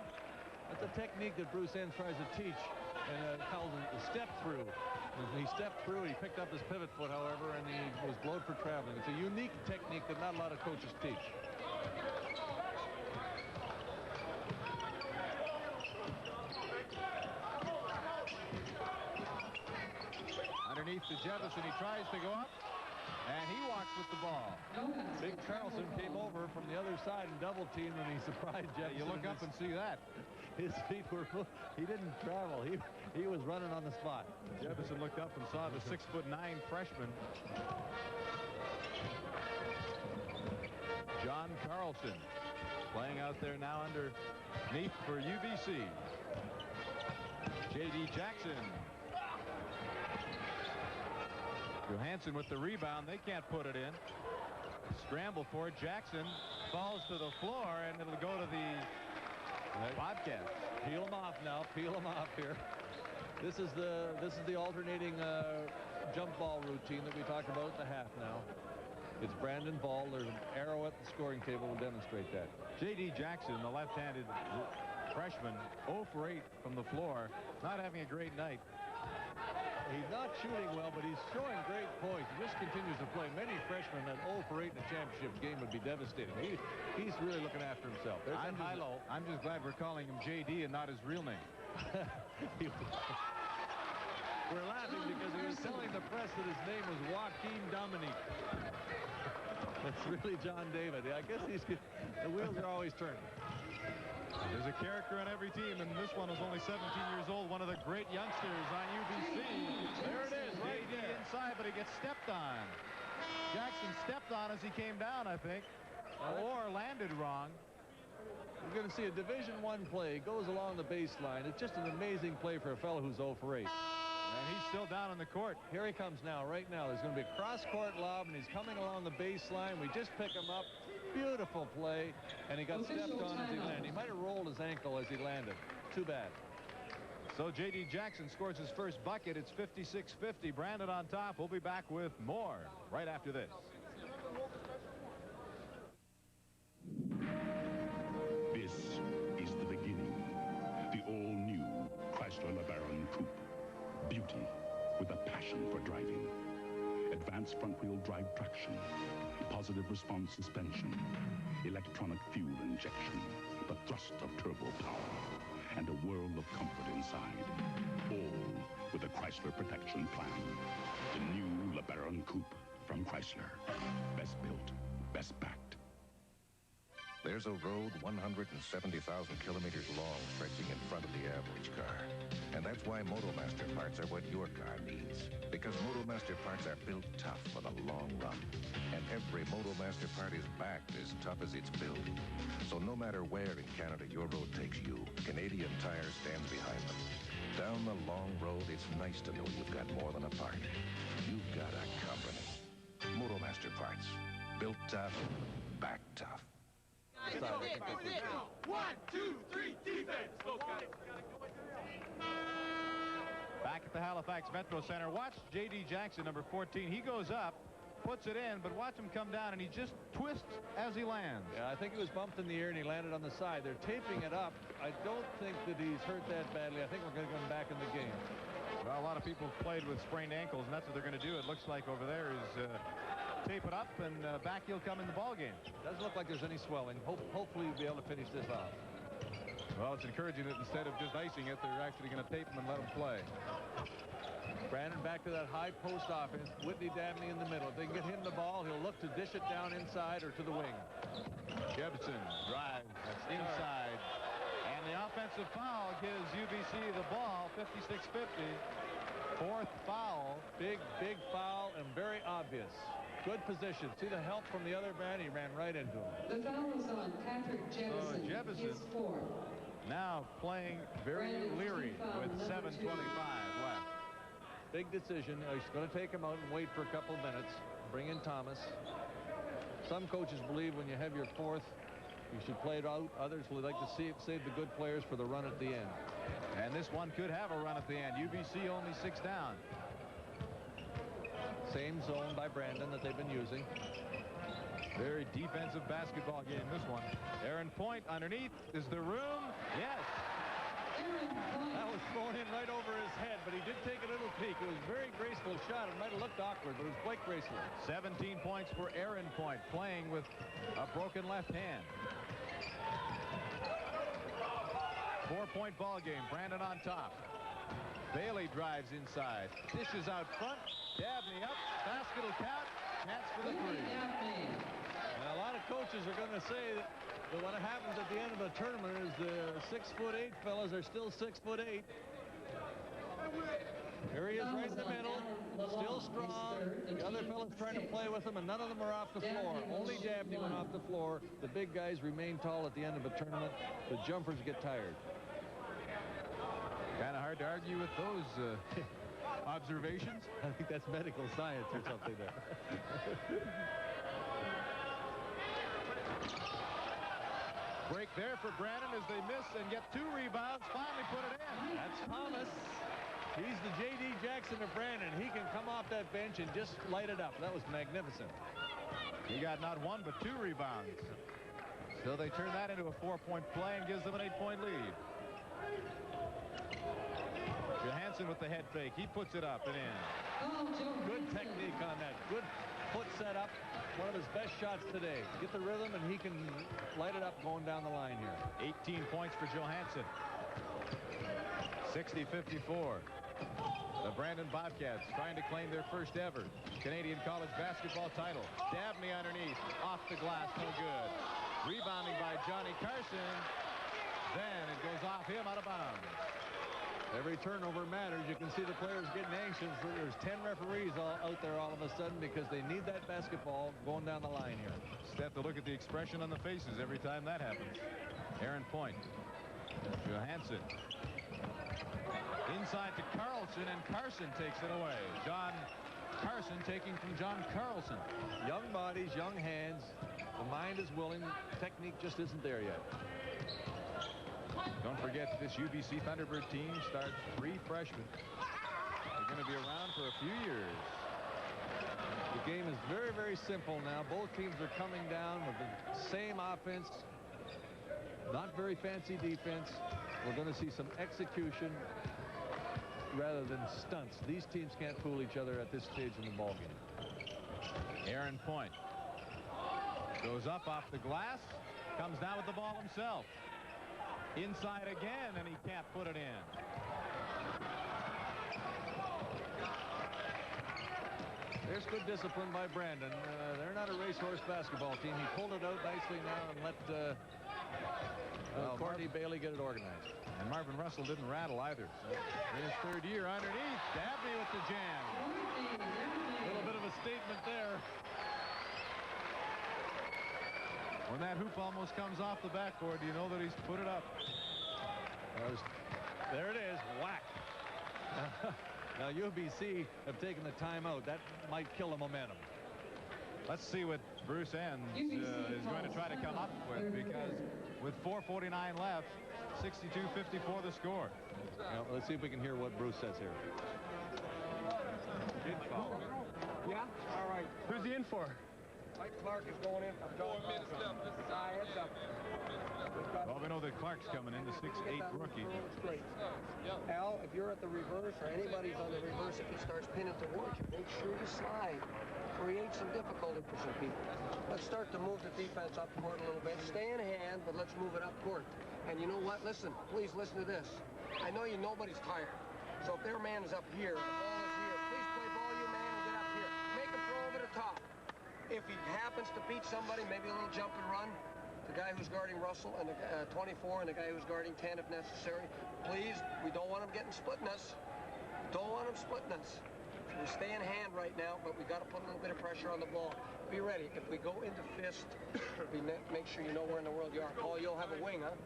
That's a technique that Bruce Enns tries to teach and calls it the step through. He stepped through, he picked up his pivot foot, however, and he was blowed for traveling. It's a unique technique that not a lot of coaches teach. Underneath to Jefferson, he tries to go up, and he walks with the ball. Big Carlson came over from the other side and double teamed, and he surprised Jefferson. You look up and see that. His feet were, he didn't travel. He was running on the spot. Jefferson looked up and saw the 6'9" freshman. John Carlson playing out there now underneath for UBC. J.D. Jackson. Johansson with the rebound. They can't put it in. Scramble for it. Jackson falls to the floor, and it'll go to the Bobcats. Peel them off now. Peel them off here. This is the alternating jump ball routine that we talked about at the half now. It's Brandon Ball. There's an arrow at the scoring table will demonstrate that. J.D. Jackson, the left-handed freshman, 0 for 8 from the floor. Not having a great night. He's not shooting well, but he's showing great points. He just continues to play. Many freshmen that 0 for 8 in the championship game would be devastating. He's really looking after himself. I'm just glad we're calling him J.D. and not his real name. We're laughing because he was telling the press that his name was Joaquin Dominique. That's really John David. I guess the wheels are always turning. There's a character on every team, and this one was only 17 years old, one of the great youngsters on UBC. There it is, right there. Inside, but he gets stepped on. Jackson stepped on as he came down, I think, or landed wrong. You're going to see a Division I play. Goes along the baseline. It's just an amazing play for a fellow who's 0 for 8. And he's still down on the court. Here he comes now, right now. There's going to be a cross-court lob, and he's coming along the baseline. We just pick him up. Beautiful play, and he got stepped on as he landed. He might have rolled his ankle as he landed. Too bad. So J.D. Jackson scores his first bucket. It's 56-50. Brandon on top. We'll be back with more right after this. This is the beginning. The all-new Chrysler LeBaron Coupe. Beauty with a passion for driving. Advanced front-wheel drive traction. Positive response suspension. Electronic fuel injection. The thrust of turbo power. And a world of comfort inside. All with a Chrysler Protection Plan. The new LeBaron Coupe from Chrysler. Best built, best backed. There's a road 170,000 kilometers long stretching in front of the average car. And that's why MotoMaster parts are what your car needs. Because MotoMaster parts are built tough for the long run. And every MotoMaster part is backed as tough as it's built. So no matter where in Canada your road takes you, Canadian Tire stands behind them. Down the long road, it's nice to know you've got more than a part. You've got a company. MotoMaster parts. Built tough, backed tough. 1, 2, 3, defense. Okay. Back at the Halifax Metro Center, watch J.D. Jackson, number 14. He goes up, puts it in, but watch him come down, and he just twists as he lands. Yeah, I think he was bumped in the air, and he landed on the side. They're taping it up. I don't think that he's hurt that badly. I think we're going to get him back in the game. Well, a lot of people have played with sprained ankles, and that's what they're going to do. It looks like over there is tape it up, and back he'll come in the ball game. Doesn't look like there's any swelling. Hopefully he'll be able to finish this off. Well, it's encouraging that instead of just icing it, they're actually going to tape him and let him play. Brandon back to that high post offense. Whitney Dabney in the middle. If they can get him the ball, he'll look to dish it down inside or to the wing. Jefferson drives inside. And the offensive foul gives UBC the ball, 56-50. Fourth foul. Big foul and very obvious. Good position. See the help from the other man. He ran right into him. The foul is on Patrick Jefferson. Jefferson His fourth. now playing very leery with 7:25 left. Big decision. He's going to take him out and wait for a couple minutes. Bring in Thomas. Some coaches believe when you have your fourth, you should play it out. Others would like to save the good players for the run at the end. And this one could have a run at the end. UBC only 6 down. Same zone by Brandon that they've been using. Very defensive basketball game, this one. Aaron Point underneath. Is there room? Yes. That was thrown in right over his head, but he did take a little peek. It was a very graceful shot. It might have looked awkward, but it was quite graceful. 17 points for Aaron Point, playing with a broken left hand. 4-point ball game. Brandon on top. Bailey drives inside. Dishes out front. Dabney up. Basket will count. Chance for the three. And a lot of coaches are going to say that what happens at the end of the tournament is the 6'8" fellas are still 6'8". Here he is right in the middle. Still strong. The other fellas trying to play with him, and none of them are off the floor. Only Dabney went off the floor. The big guys remain tall at the end of a tournament. The jumpers get tired. Kind of hard to argue with those observations. I think that's medical science or something there. Break there for Brandon as they miss and get 2 rebounds. Finally put it in. That's Thomas. He's the J.D. Jackson of Brandon. He can come off that bench and just light it up. That was magnificent. He got not 1 but 2 rebounds. So they turn that into a 4-point play and gives them an 8-point lead. Johansson with the head fake. He puts it up and in. Good technique on that. Good foot set up. One of his best shots today. Get the rhythm, and he can light it up going down the line here. 18 points for Johansson. 60-54. The Brandon Bobcats trying to claim their first ever Canadian college basketball title. Dabney underneath. Off the glass. No good. Rebounding by Johnny Carson. Then it goes off him out of bounds. Every turnover matters. You can see the players getting anxious. There's 10 referees out there all of a sudden because they need that basketball going down the line here. Just have to look at the expression on the faces every time that happens. Aaron Point. Johansson. Inside to Carlson, and Carson takes it away. John Carson taking from John Carlson. Young bodies, young hands. The mind is willing. Technique just isn't there yet. Don't forget, this UBC Thunderbird team starts 3 freshmen. They're going to be around for a few years. The game is very, very simple now. Both teams are coming down with the same offense. Not very fancy defense. We're going to see some execution rather than stunts. These teams can't fool each other at this stage in the ballgame. Aaron Point goes up off the glass, comes down with the ball himself. Inside again, and he can't put it in. There's good discipline by Brandon. They're not a racehorse basketball team. He pulled it out nicely now and let Courtney Bailey get it organized. And Marvin Russell didn't rattle either. So in his third year underneath, Dabney with the jam. A little bit of a statement there. When that hoop almost comes off the backboard, you know that he's put it up. There it is. Whack. Now UBC have taken the timeout. That might kill the momentum. Let's see what Bruce Enns is going to try to come up with, because with 4:49 left, 62-54 the score. Now, let's see if we can hear what Bruce says here. Good foul. Yeah? All right. Who's he in for? Mike Clark is going in for 4 minutes left. Heads up. Well, we know that Clark's coming in, the 6'8" rookie. Great. Al, if you're at the reverse or anybody's on the reverse, if he starts pinning towards you, make sure you slide. Create some difficulty for some people. Let's start to move the defense up court a little bit. Stay in hand, but let's move it up court. And you know what? Listen, please listen to this. I know nobody's tired. So if their man is up here, the ball is here, please play ball you man and get up here. Make him throw over the top. If he happens to beat somebody, maybe a little jump and run. The guy who's guarding Russell and the 24 and the guy who's guarding 10 if necessary. Please, we don't want him getting splitting us. Don't want him splitting us. We stay in hand right now, but we got to put a little bit of pressure on the ball. Be ready. If we go into fist, make sure you know where in the world you are. Paul, you'll have a wing, huh?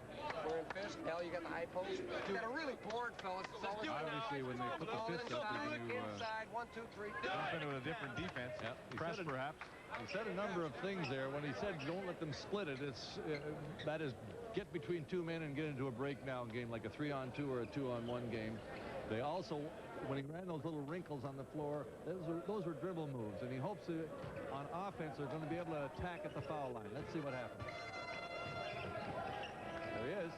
We're in fist. Al, you got the high post. You got a really bored, fellas. Obviously, when they put the fist up, they're going to inside. 1, 2, 3. jump into a different defense. Yeah. Press, perhaps. He said a number of things there. When he said don't let them split it, that is get between two men and get into a breakdown game like a 3-on-2 or a 2-on-1 game. They also, when he ran those little wrinkles on the floor, those were dribble moves, and he hopes that on offense they're going to be able to attack at the foul line. Let's see what happens. There he is.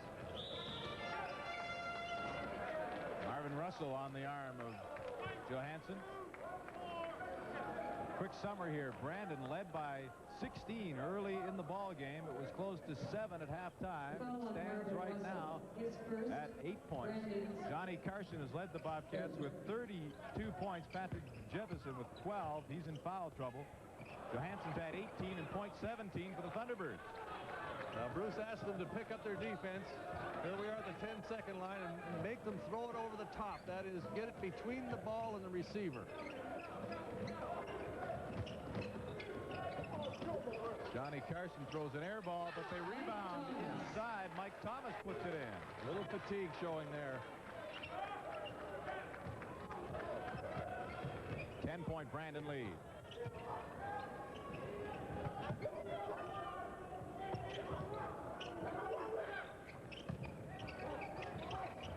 Marvin Russell on the arm of Johansson. Quick summer here. Brandon led by 16 early in the ball game. It was close to 7 at halftime. It stands right now at 8 points. Johnny Carson has led the Bobcats with 32 points. Patrick Jefferson with 12. He's in foul trouble. Johansson's at 18 and point 17 for the Thunderbirds. Now Bruce asked them to pick up their defense. Here we are at the 10-second line and make them throw it over the top. That is, get it between the ball and the receiver. Johnny Carson throws an air ball, but they rebound inside. Mike Thomas puts it in. Little fatigue showing there. 10-point Brandon lead.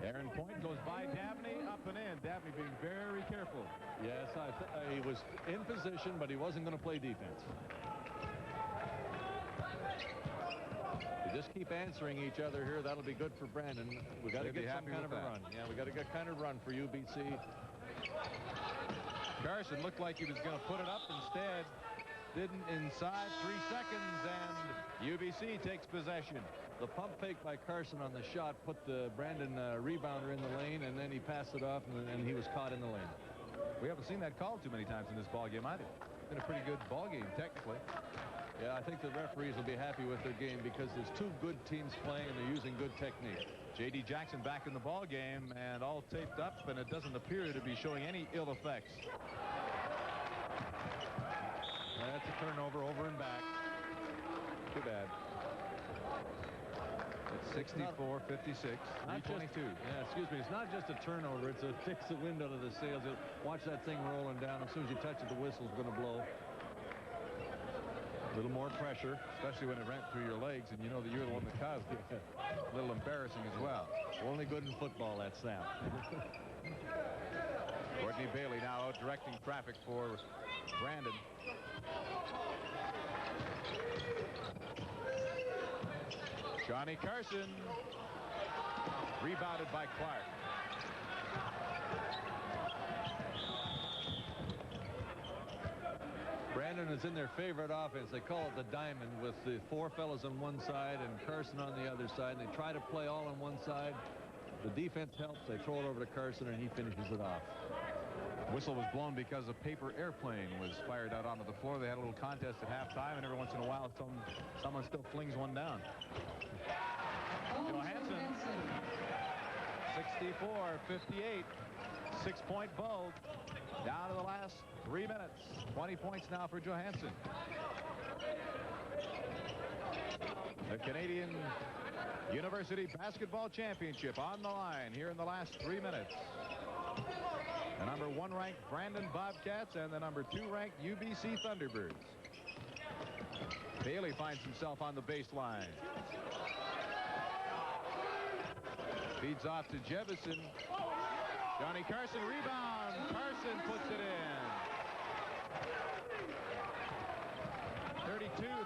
Aaron Point goes by Dabney, up and in. Dabney being very careful. Yes, he was in position, but he wasn't going to play defense. Just keep answering each other here. That'll be good for Brandon. We got to get some kind of a run. Yeah, we got to get kind of run for UBC. Carson looked like he was going to put it up. Instead, didn't inside 3 seconds, and UBC takes possession. The pump fake by Carson on the shot put the Brandon rebounder in the lane, and then he passed it off, and he was caught in the lane. We haven't seen that called too many times in this ball game either. It's been a pretty good ball game, technically. Yeah, I think the referees will be happy with their game because there's two good teams playing and they're using good technique. J.D. Jackson back in the ball game and all taped up, and it doesn't appear to be showing any ill effects. That's a turnover over and back. Too bad. It's 64-56, 3:22. Yeah, excuse me. It's not just a turnover. It takes the wind out of the sails. Watch that thing rolling down. As soon as you touch it, the whistle's going to blow. A little more pressure, especially when it ran through your legs, and you know that you're the one that caused it. A little embarrassing as well. Only good in football, that snap. Courtney Bailey now out directing traffic for Brandon. Johnny Carson. Rebounded by Clark. Brandon is in their favorite offense. They call it the diamond, with the 4 fellas on one side and Carson on the other side. And they try to play all on one side. The defense helps. They throw it over to Carson, and he finishes it off. Whistle was blown because a paper airplane was fired out onto the floor. They had a little contest at halftime, and every once in a while, someone still flings one down. Johansson, 64-58, 6-point bow, down to the last 3 minutes. 20 points now for Johansson. The Canadian University Basketball Championship on the line here in the last 3 minutes. The number 1 ranked Brandon Bobcats and the number 2 ranked UBC Thunderbirds. Bailey finds himself on the baseline. Feeds off to Jefferson. Johnny Carson rebound. Carson puts it in.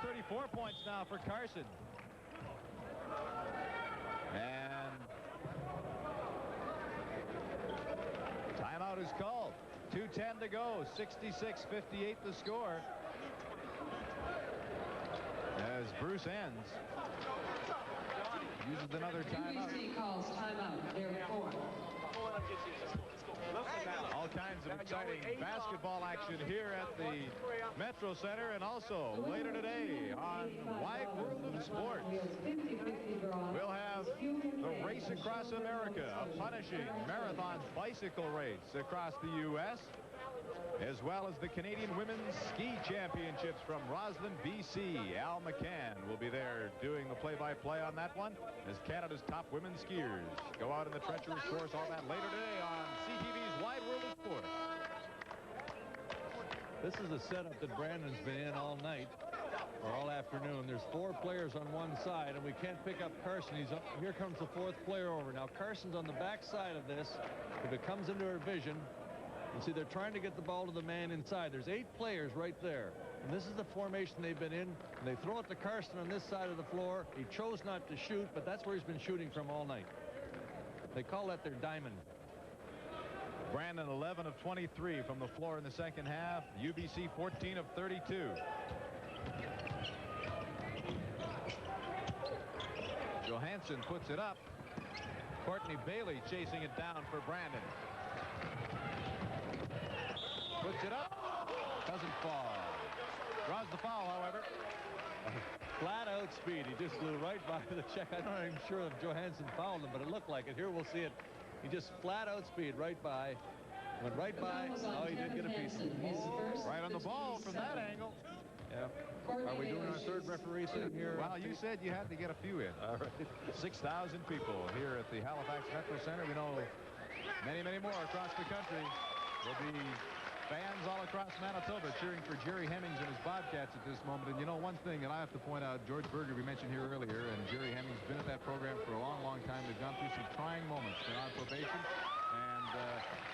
34 points now for Carson. And timeout is called. 2:10 to go. 66-58 the score. As Bruce ends. Uses another timeout. UBC calls timeout. Therefore. All kinds of exciting basketball action here at the Metro Center, and also later today on Wide World of Sports. We'll have the Race Across America, a punishing marathon bicycle race across the U.S., as well as the Canadian Women's Ski Championships from Roslyn, BC. Al McCann will be there doing the play-by-play on that one as Canada's top women skiers go out in the treacherous course. All that later today on CTV's Wide World of Sports. This is a setup that Brandon's been in all night or all afternoon. There's 4 players on one side, and we can't pick up Carson. He's up. Here comes the 4th player over. Now Carson's on the back side of this. If it comes into her vision, you see, they're trying to get the ball to the man inside. There's 8 players right there. And this is the formation they've been in. And they throw it to Carson on this side of the floor. He chose not to shoot, but that's where he's been shooting from all night. They call that their diamond. Brandon 11 of 23 from the floor in the second half. UBC 14 of 32. Johansson puts it up. Courtney Bailey chasing it down for Brandon. Puts it up. Doesn't fall. Draws the foul, however. Flat out speed. He just flew right by the check. I'm not even sure if Johansson fouled him, but it looked like it. Here we'll see it. He just flat out speed right by. Went right by. Oh, he did get a piece of it. Right on the ball from that angle. Yeah. Are we doing our 3rd referee thing here? Well, you said you had to get a few in. All right. 6,000 people here at the Halifax Metro Center. We know many, many more across the country. There'll be fans all across Manitoba cheering for Jerry Hemmings and his Bobcats at this moment. And you know, one thing that I have to point out, George Berger, we mentioned here earlier, and Jerry Hemmings been at that program for a long, long time. They've gone through some trying moments. They're on probation. And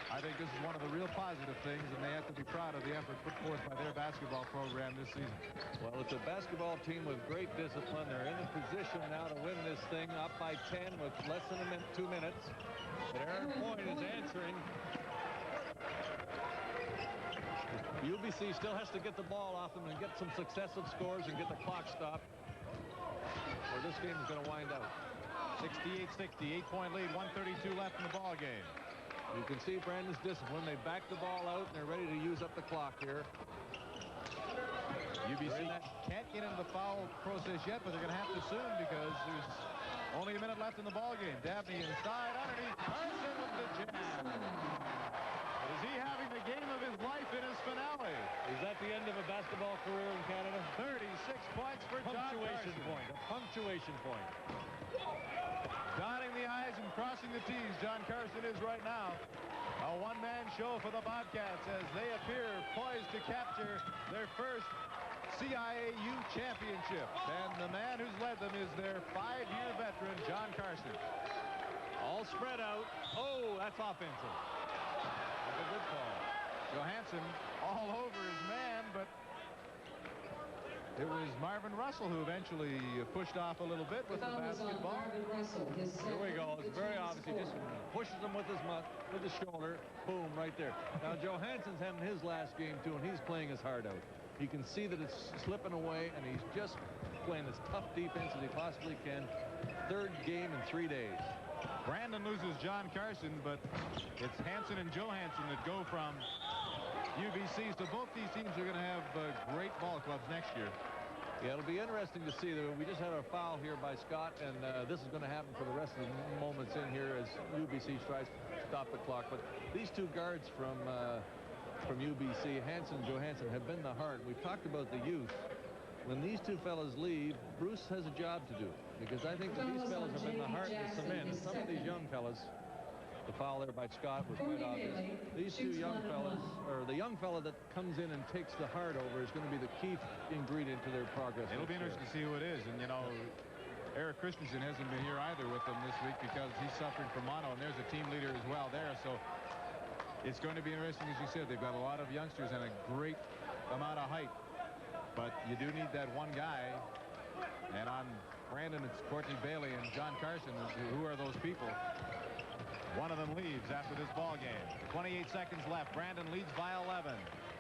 I think this is one of the real positive things, and they have to be proud of the effort put forth by their basketball program this season. Well, it's a basketball team with great discipline. They're in the position now to win this thing up by 10 with less than 2 minutes. But Aaron Point is answering. UBC still has to get the ball off them and get some successive scores and get the clock stopped, or this game is going to wind out. 68-60, 8-point lead, 1:32 left in the ball game. You can see Brandon's discipline. They back the ball out and they're ready to use up the clock here. UBC can't get into the foul process yet, but they're going to have to soon because there's only a minute left in the ball game. Dabney inside, underneath, Carson with the jam. Is he having the game of his life in his finale? Is that the end of a basketball career in Canada? 36 points for John Carson. A punctuation point. Dotting the I's and crossing the T's, John Carson is right now. A one-man show for the Bobcats as they appear poised to capture their first CIAU championship. And the man who's led them is their 5-year veteran, John Carson. All spread out. Oh, that's offensive. That's a good call. Johansson all over his man, but it was Marvin Russell who eventually pushed off a little bit with the basketball. Here we go. It's very obvious. He just pushes him with his shoulder. Boom, right there. Now, Johansson's having his last game, too, and he's playing his heart out. You can see that it's slipping away, and he's just playing as tough defense as he possibly can. 3rd game in 3 days. Brandon loses John Carson, but it's Hansen and Johansson that go from UBC. So both these teams are going to have great ball clubs next year. Yeah, it'll be interesting to see. We just had our foul here by Scott, and this is going to happen for the rest of the moments in here as UBC tries to stop the clock. But these two guards from UBC, Hansen and Johansson, have been the heart. We've talked about the youth. When these two fellas leave, Bruce has a job to do, because I think that these fellas have been the heart and the cement. And some of these young fellas, the foul there by Scott was quite obvious. These two young fellas, or the young fella that comes in and takes the heart over, is going to be the key ingredient to their progress. It'll be interesting to see who it is. And, you know, Eric Christensen hasn't been here either with them this week because he's suffering from mono, and there's a team leader as well there. So it's going to be interesting, as you said. They've got a lot of youngsters and a great amount of height. But you do need that one guy. And on Brandon, it's Courtney Bailey and John Carson. Who are those people? One of them leaves after this ball game. 28 seconds left. Brandon leads by 11.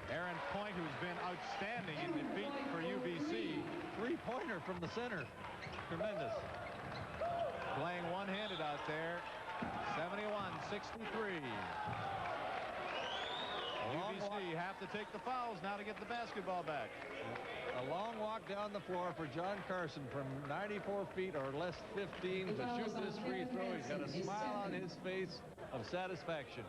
Aaron Point, who's been outstanding in defeat for UBC. Three-pointer from the center. Tremendous. Playing one-handed out there. 71-63. UBC have to take the fouls now to get the basketball back. A long walk down the floor for John Carson from 94 feet or less 15 to shoot this free throw. He's got a smile on his face of satisfaction.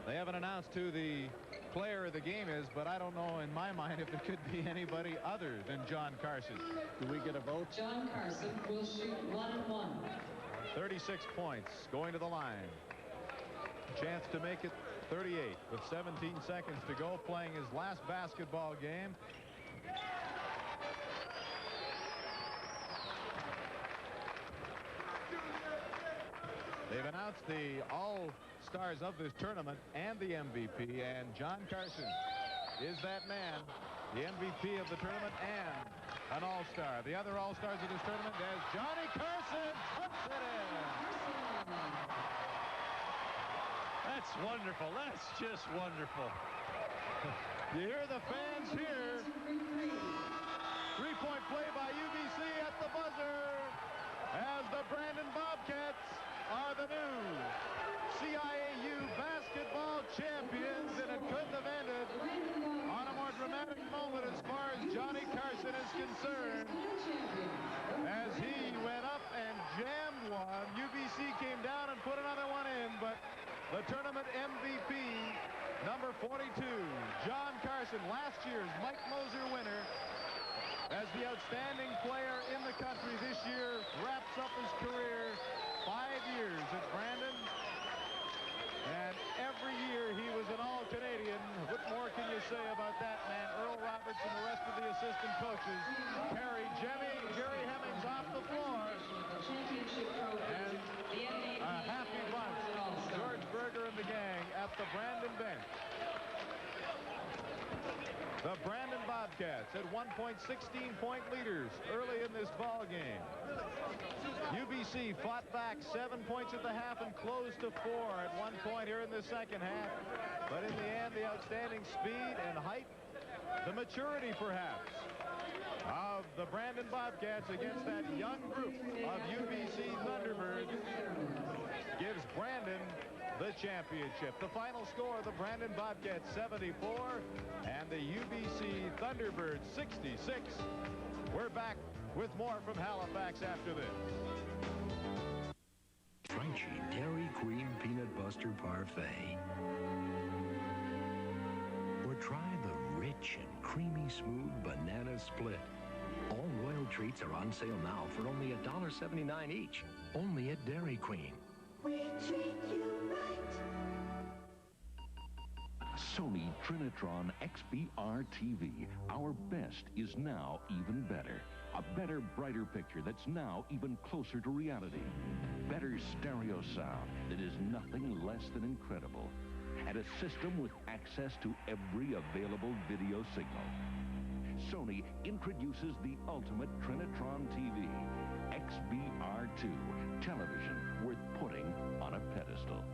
They haven't announced who the player of the game is, but I don't know in my mind if it could be anybody other than John Carson. Do we get a vote? John Carson will shoot 1-1. 36 points going to the line. Chance to make it 38 with 17 seconds to go, playing his last basketball game. They've announced the all-stars of this tournament and the MVP, and John Carson is that man, the MVP of the tournament and an all-star. The other all-stars of this tournament is Johnny Carson. Puts it in. That's wonderful. That's just wonderful. You hear the fans here. Three-point play by UBC at the buzzer as the Brandon Bobcats are the new CIAU basketball champions, and it couldn't have ended on a more dramatic moment as far as Johnny Carson is concerned. As he went up and jammed one, UBC came down and put another one in, but the tournament MVP, number 42, John Carson, last year's Mike Moser winner, as the outstanding player in the country this year, wraps up his career. 5 years at Brandon, and every year he was an all-Canadian. What more can you say about that man? Earl Roberts and the rest of the assistant coaches carried Jerry Hemmings off the floor, and a happy bunch. George Berger and the gang at the Brandon bench. The Brandon Bobcats at 1 point, 16-point leaders early in this ball game. UBC fought back 7 points at the half and closed to 4 at 1 point here in the second half. But in the end, the outstanding speed and height, the maturity perhaps, of the Brandon Bobcats against that young group of UBC Thunderbirds gives Brandon the championship. The final score, the Brandon Bobcats 74 and the UBC Thunderbirds 66. We're back with more from Halifax after this. Crunchy Dairy Cream Peanut Buster Parfait. Or try the rich and creamy smooth banana split. All Royal treats are on sale now for only $1.79 each. Only at Dairy Queen. We treat you right. Sony Trinitron XBR TV. Our best is now even better. A better, brighter picture that's now even closer to reality. Better stereo sound that is nothing less than incredible. And a system with access to every available video signal. Sony introduces the ultimate Trinitron TV. XBR2. Television worth putting on a pedestal.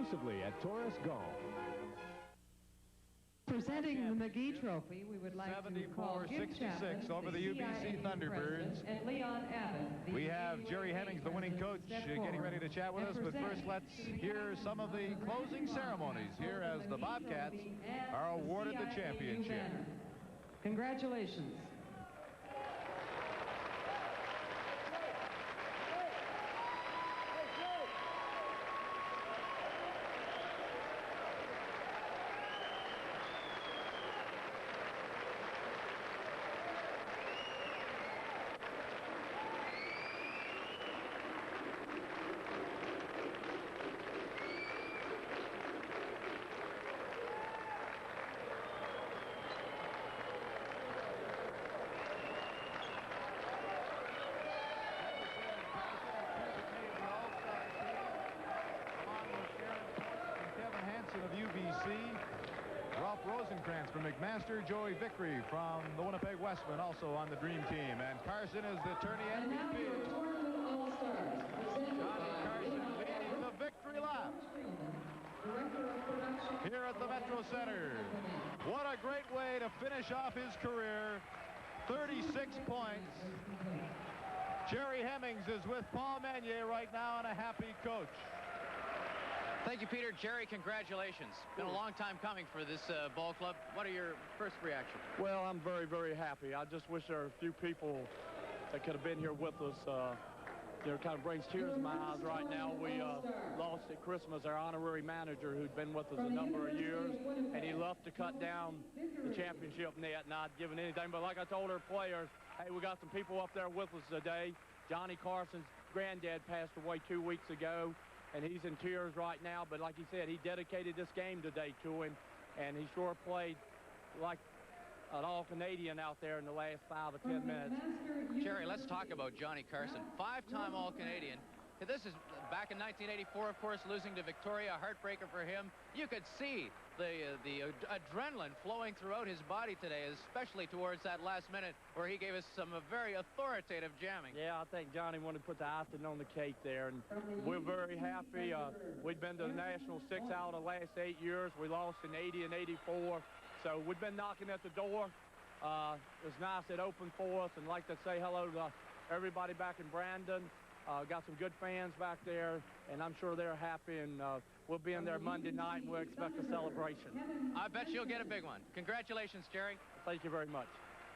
exclusively at Taurus Golf. Presenting the McGee Trophy, we would like to call 74-66 over the UBC Thunderbirds. And Leon Abbott. We have Jerry Hemmings, the winning coach, getting ready to chat with us. But first, let's hear some of the closing ceremonies here as the Bobcats are awarded the championship. Congratulations. Of UBC, Ralph Rosenkrantz from McMaster, Joey Vickery from the Winnipeg Westmen also on the Dream Team, and Carson is the tourney MVP. Johnny Carson leading the victory lap here at the Metro Center. What a great way to finish off his career. 36 points. Jerry Hemmings is with Paul Meunier right now and a happy coach. Thank you, Peter. Jerry, congratulations. Been a long time coming for this ball club. What are your first reactions? Well, I'm very, very happy. I just wish there were a few people that could have been here with us. It kind of brings tears to my eyes right now. We lost at Christmas our honorary manager who'd been with us a number of years, and he loved to cut down the championship net, not giving anything. But like I told our players, hey, we got some people up there with us today. Johnny Carson's granddad passed away 2 weeks ago, and he's in tears right now. But like he said, he dedicated this game today to him, and he sure played like an All-Canadian out there in the last 5 or 10 minutes. Jerry, let's talk about Johnny Carson, 5-time All-Canadian. This is back in 1984, of course, losing to Victoria, a heartbreaker for him. You could see the adrenaline flowing throughout his body today, especially towards that last minute where he gave us some very authoritative jamming. Yeah, I think Johnny wanted to put the icing on the cake there, and we're very happy. We'd been to the National 6 out of the last 8 years. We lost in 80 and 84, so we've been knocking at the door. It was nice it opened for us, and I'd like to say hello to everybody back in Brandon. Got some good fans back there, and I'm sure they're happy, and we'll be in there Monday night, and we'll expect a celebration. I bet you'll get a big one. Congratulations, Jerry. Thank you very much.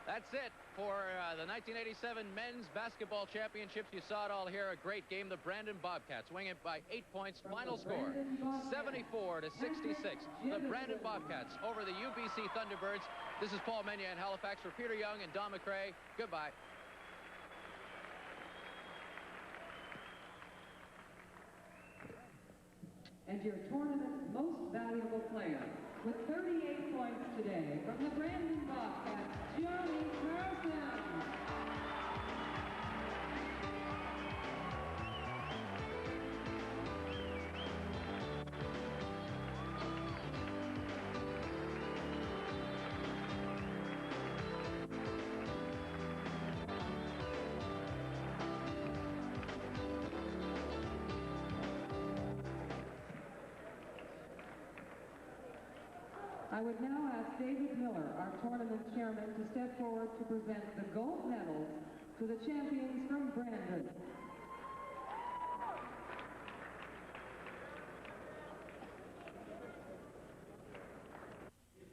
That's it for the 1987 Men's Basketball Championships. You saw it all here. A great game. The Brandon Bobcats wing it by 8 points. Final score, 74-66. The Brandon Bobcats over the UBC Thunderbirds. This is Paul Meunier in Halifax for Peter Young and Don McRae. Goodbye. And your tournament's most valuable player, with 38 points today, from the Brandon Bobcats, Johnny Carson. I would now ask David Miller, our tournament chairman, to step forward to present the gold medals to the champions from Brandon.